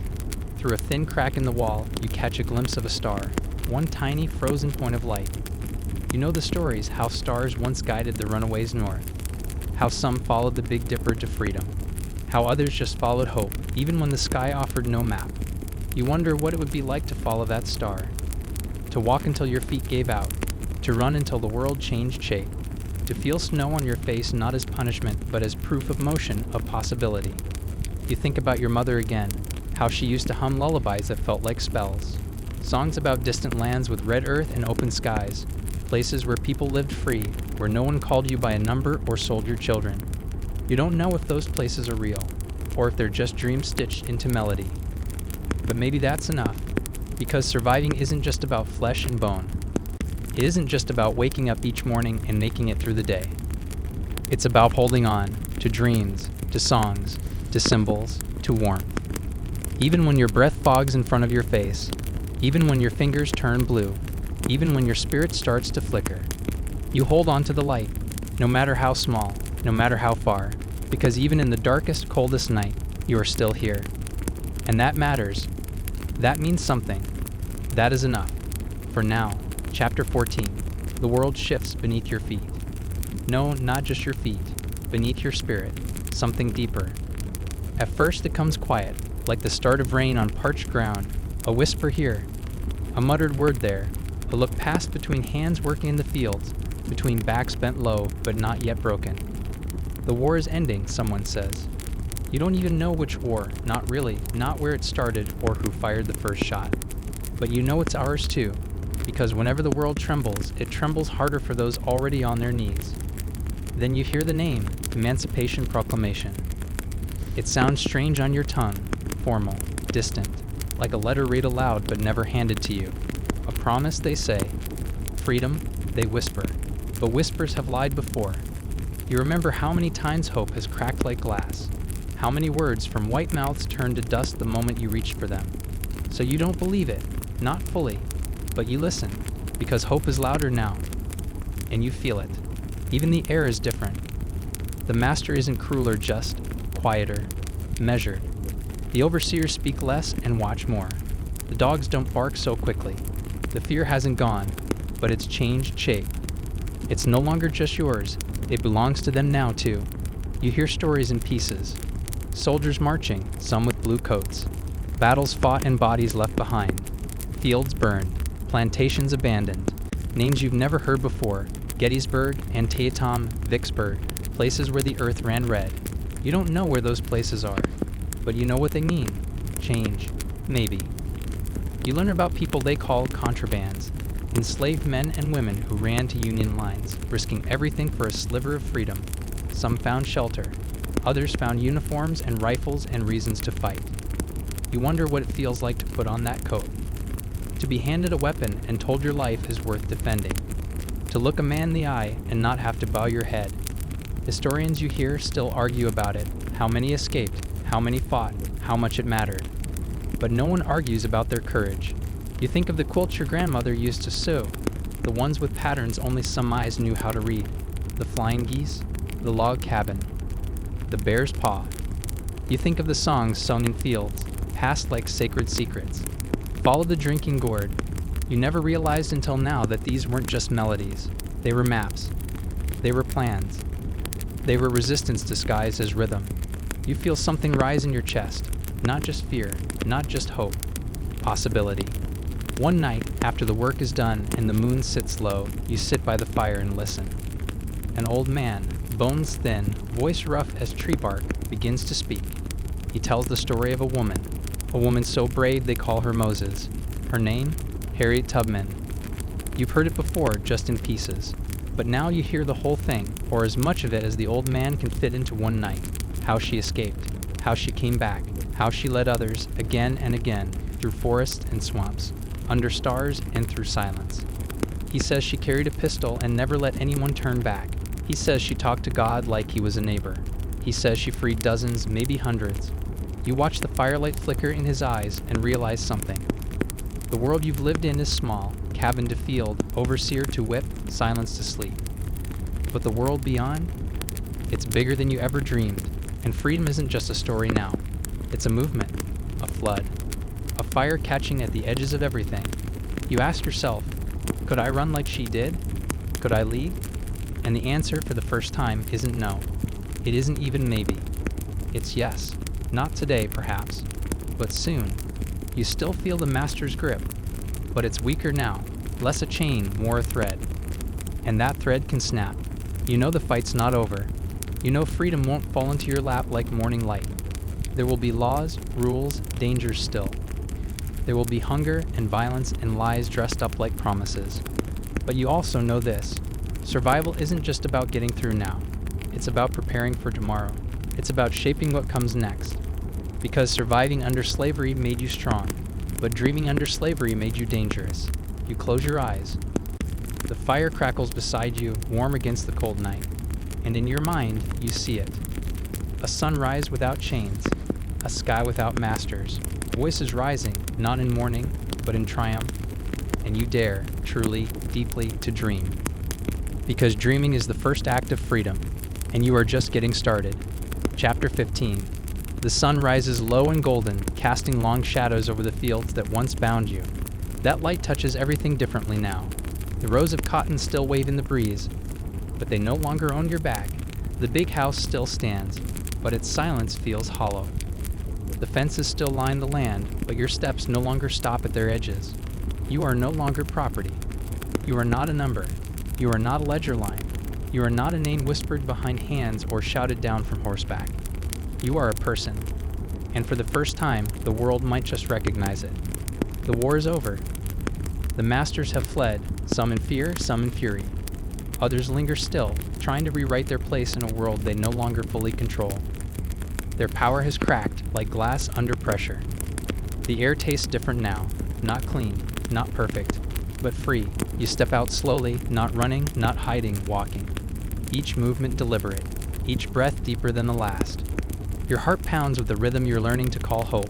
Through a thin crack in the wall, you catch a glimpse of a star, one tiny frozen point of light. You know the stories, how stars once guided the runaways north, how some followed the Big Dipper to freedom, how others just followed hope, even when the sky offered no map. You wonder what it would be like to follow that star, to walk until your feet gave out, to run until the world changed shape, to feel snow on your face not as punishment but as proof of motion, of possibility. You think about your mother again, how she used to hum lullabies that felt like spells, songs about distant lands with red earth and open skies, places where people lived free, where no one called you by a number or sold your children. You don't know if those places are real, or if they're just dreams stitched into melody. But maybe that's enough, because surviving isn't just about flesh and bone. It isn't just about waking up each morning and making it through the day. It's about holding on to dreams, to songs, to symbols, to warmth. Even when your breath fogs in front of your face, even when your fingers turn blue, even when your spirit starts to flicker, you hold on to the light, no matter how small, no matter how far, because even in the darkest, coldest night, you are still here. And that matters. That means something. That is enough. For now, Chapter 14, the world shifts beneath your feet. No, not just your feet, beneath your spirit, something deeper. At first it comes quiet, like the start of rain on parched ground, a whisper here, a muttered word there, a look past between hands working in the fields, between backs bent low but not yet broken. The war is ending, someone says. You don't even know which war, not really, not where it started or who fired the first shot. But you know it's ours too, because whenever the world trembles, it trembles harder for those already on their knees. Then you hear the name, Emancipation Proclamation. It sounds strange on your tongue, formal, distant, like a letter read aloud but never handed to you. A promise, they say. Freedom, they whisper. But whispers have lied before. You remember how many times hope has cracked like glass, how many words from white mouths turned to dust the moment you reached for them. So you don't believe it, not fully, but you listen, because hope is louder now, and you feel it. Even the air is different. The master isn't crueler, just quieter, measured. The overseers speak less and watch more. The dogs don't bark so quickly. The fear hasn't gone, but it's changed shape. It's no longer just yours, it belongs to them now too. You hear stories in pieces. Soldiers marching, some with blue coats. Battles fought and bodies left behind. Fields burned. Plantations abandoned. Names you've never heard before. Gettysburg, Antietam, Vicksburg. Places where the earth ran red. You don't know where those places are, but you know what they mean. Change. Maybe. You learn about people they call contrabands. Enslaved men and women who ran to Union lines, risking everything for a sliver of freedom. Some found shelter. Others found uniforms and rifles and reasons to fight. You wonder what it feels like to put on that coat. To be handed a weapon and told your life is worth defending. To look a man in the eye and not have to bow your head. Historians you hear still argue about it, how many escaped, how many fought, how much it mattered. But no one argues about their courage. You think of the quilts your grandmother used to sew, the ones with patterns only some eyes knew how to read, the flying geese, the log cabin, the bear's paw. You think of the songs sung in fields, passed like sacred secrets. Follow the drinking gourd. You never realized until now that these weren't just melodies. They were maps. They were plans. They were resistance disguised as rhythm. You feel something rise in your chest. Not just fear, not just hope. Possibility. One night, after the work is done and the moon sits low, you sit by the fire and listen. An old man, bones thin, voice rough as tree bark, begins to speak. He tells the story of a woman so brave they call her Moses. Her name? Harriet Tubman. You've heard it before, just in pieces. But now you hear the whole thing, or as much of it as the old man can fit into one night. How she escaped, how she came back, how she led others, again and again, through forests and swamps, under stars and through silence. He says she carried a pistol and never let anyone turn back. He says she talked to God like he was a neighbor. He says she freed dozens, maybe hundreds. You watch the firelight flicker in his eyes and realize something. The world you've lived in is small, cabin to field, overseer to whip, silence to sleep. But the world beyond? It's bigger than you ever dreamed, and freedom isn't just a story now. It's a movement, a flood, a fire catching at the edges of everything. You ask yourself, could I run like she did? Could I lead? And the answer for the first time isn't no. It isn't even maybe. It's yes. Not today, perhaps, but soon. You still feel the master's grip, but it's weaker now, less a chain, more a thread. And that thread can snap. You know the fight's not over. You know freedom won't fall into your lap like morning light. There will be laws, rules, dangers still. There will be hunger and violence and lies dressed up like promises. But you also know this. Survival isn't just about getting through now. It's about preparing for tomorrow. It's about shaping what comes next. Because surviving under slavery made you strong, but dreaming under slavery made you dangerous. You close your eyes. The fire crackles beside you, warm against the cold night. And in your mind, you see it. A sunrise without chains. A sky without masters. Voices rising, not in mourning, but in triumph. And you dare, truly, deeply, to dream. Because dreaming is the first act of freedom, and you are just getting started. Chapter 15. The sun rises low and golden, casting long shadows over the fields that once bound you. That light touches everything differently now. The rows of cotton still wave in the breeze, but they no longer own your back. The big house still stands, but its silence feels hollow. The fences still line the land, but your steps no longer stop at their edges. You are no longer property. You are not a number. You are not a ledger line. You are not a name whispered behind hands or shouted down from horseback. You are a person. And for the first time, the world might just recognize it. The war is over. The masters have fled, some in fear, some in fury. Others linger still, trying to rewrite their place in a world they no longer fully control. Their power has cracked, like glass under pressure. The air tastes different now, not clean, not perfect, but free. You step out slowly, not running, not hiding, walking. Each movement deliberate, each breath deeper than the last. Your heart pounds with the rhythm you're learning to call hope.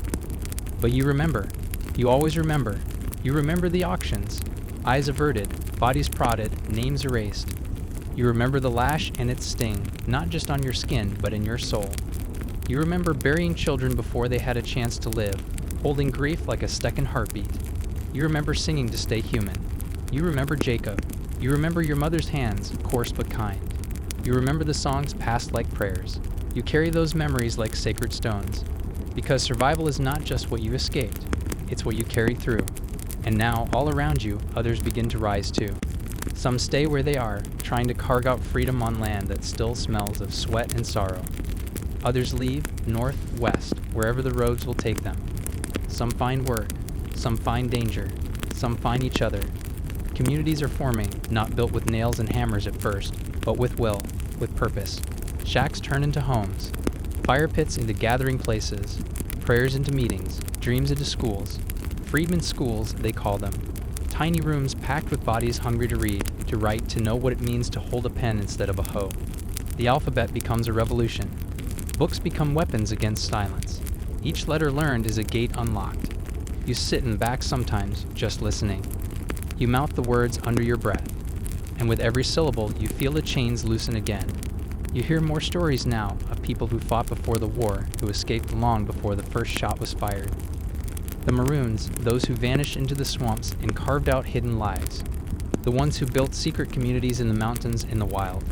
But you remember. You always remember. You remember the auctions. Eyes averted, bodies prodded, names erased. You remember the lash and its sting, not just on your skin, but in your soul. You remember burying children before they had a chance to live, holding grief like a second heartbeat. You remember singing to stay human. You remember Jacob. You remember your mother's hands, coarse but kind. You remember the songs passed like prayers. You carry those memories like sacred stones. Because survival is not just what you escaped, it's what you carried through. And now, all around you, others begin to rise too. Some stay where they are, trying to carve out freedom on land that still smells of sweat and sorrow. Others leave, north, west, wherever the roads will take them. Some find work, some find danger, some find each other. Communities are forming, not built with nails and hammers at first, but with will, with purpose. Shacks turn into homes, fire pits into gathering places, prayers into meetings, dreams into schools. Freedmen's schools, they call them. Tiny rooms packed with bodies hungry to read, to write, to know what it means to hold a pen instead of a hoe. The alphabet becomes a revolution. Books become weapons against silence. Each letter learned is a gate unlocked. You sit in the back sometimes, just listening. You mouth the words under your breath, and with every syllable, you feel the chains loosen again. You hear more stories now of people who fought before the war, who escaped long before the first shot was fired. The Maroons, those who vanished into the swamps and carved out hidden lives. The ones who built secret communities in the mountains and the wild.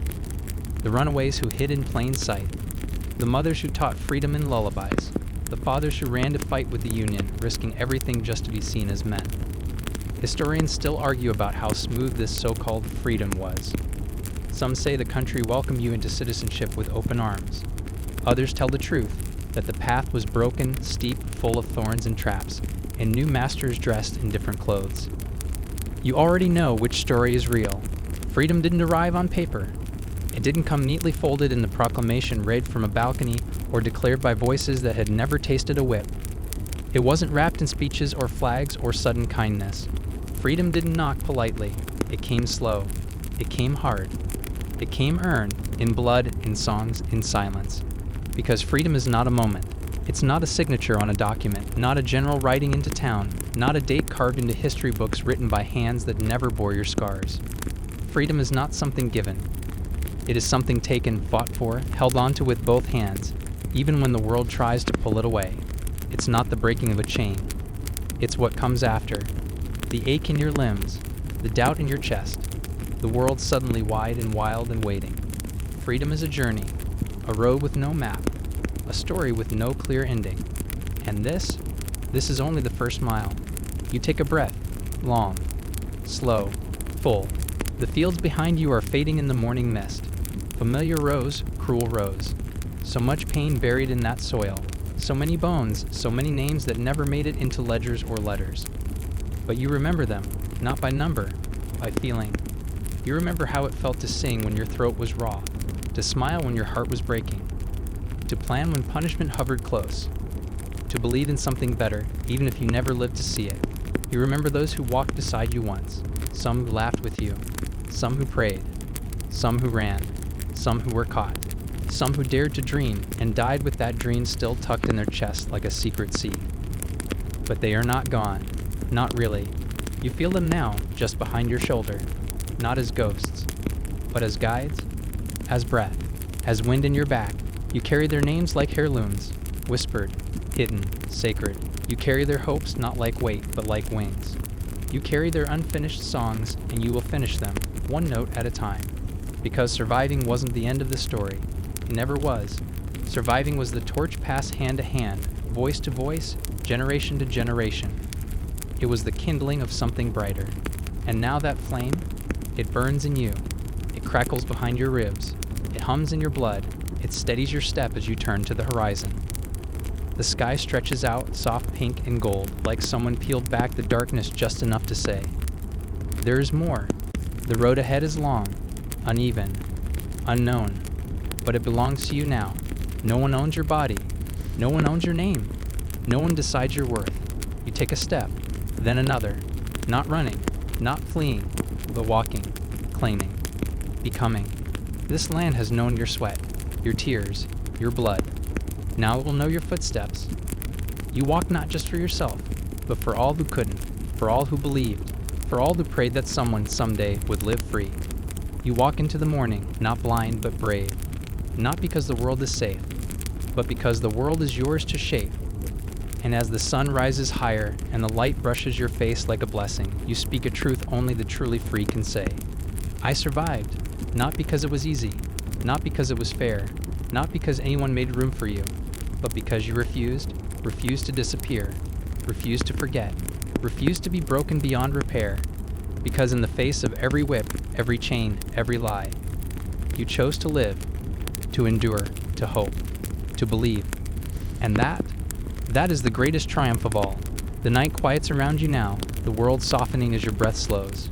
The runaways who hid in plain sight. The mothers who taught freedom in lullabies. The fathers who ran to fight with the Union, risking everything just to be seen as men. Historians still argue about how smooth this so-called freedom was. Some say the country welcomed you into citizenship with open arms. Others tell the truth, that the path was broken, steep, full of thorns and traps, and new masters dressed in different clothes. You already know which story is real. Freedom didn't arrive on paper. It didn't come neatly folded in the proclamation read from a balcony or declared by voices that had never tasted a whip. It wasn't wrapped in speeches or flags or sudden kindness. Freedom didn't knock politely. It came slow. It came hard. It came earned, in blood, in songs, in silence. Because freedom is not a moment. It's not a signature on a document, not a general riding into town, not a date carved into history books written by hands that never bore your scars. Freedom is not something given. It is something taken, fought for, held onto with both hands, even when the world tries to pull it away. It's not the breaking of a chain. It's what comes after. The ache in your limbs, the doubt in your chest, the world suddenly wide and wild and waiting. Freedom is a journey, a road with no map, a story with no clear ending. And this is only the first mile. You take a breath, long, slow, full. The fields behind you are fading in the morning mist. Familiar rows, cruel rows. So much pain buried in that soil. So many bones, so many names that never made it into ledgers or letters. But you remember them, not by number, by feeling. You remember how it felt to sing when your throat was raw, to smile when your heart was breaking, to plan when punishment hovered close, to believe in something better, even if you never lived to see it. You remember those who walked beside you once, some who laughed with you, some who prayed, some who ran, some who were caught, some who dared to dream and died with that dream still tucked in their chest like a secret seed. But they are not gone, not really. You feel them now, just behind your shoulder, not as ghosts, but as guides, as breath, as wind in your back. You carry their names like heirlooms, whispered, hidden, sacred. You carry their hopes not like weight, but like wings. You carry their unfinished songs, and you will finish them, one note at a time. Because surviving wasn't the end of the story. It never was. Surviving was the torch passed hand to hand, voice to voice, generation to generation. It was the kindling of something brighter. And now that flame, it burns in you. It crackles behind your ribs. It hums in your blood. It steadies your step as you turn to the horizon. The sky stretches out, soft pink and gold, like someone peeled back the darkness just enough to say, there is more. The road ahead is long, uneven, unknown, but it belongs to you now. No one owns your body. No one owns your name. No one decides your worth. You take a step, then another, not running, not fleeing, but walking, claiming, becoming. This land has known your sweat, your tears, your blood. Now it will know your footsteps. You walk not just for yourself, but for all who couldn't, for all who believed, for all who prayed that someone someday would live free. You walk into the morning, not blind but brave, not because the world is safe, but because the world is yours to shape. And as the sun rises higher and the light brushes your face like a blessing, you speak a truth only the truly free can say. I survived, not because it was easy, not because it was fair, not because anyone made room for you, but because you refused to disappear, refused to forget, refused to be broken beyond repair, because in the face of every whip, every chain, every lie, you chose to live, to endure, to hope, to believe. And that is the greatest triumph of all. The night quiets around you now, the world softening as your breath slows.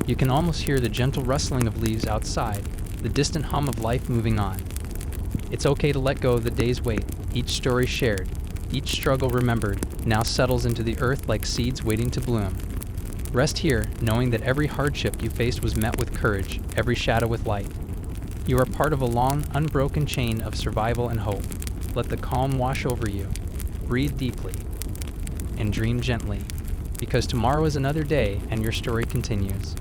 You can almost hear the gentle rustling of leaves outside, the distant hum of life moving on. It's okay to let go of the day's weight. Each story shared, each struggle remembered, now settles into the earth like seeds waiting to bloom. Rest here, knowing that every hardship you faced was met with courage, every shadow with light. You are part of a long, unbroken chain of survival and hope. Let the calm wash over you. Breathe deeply. and dream gently, because tomorrow is another day and your story continues.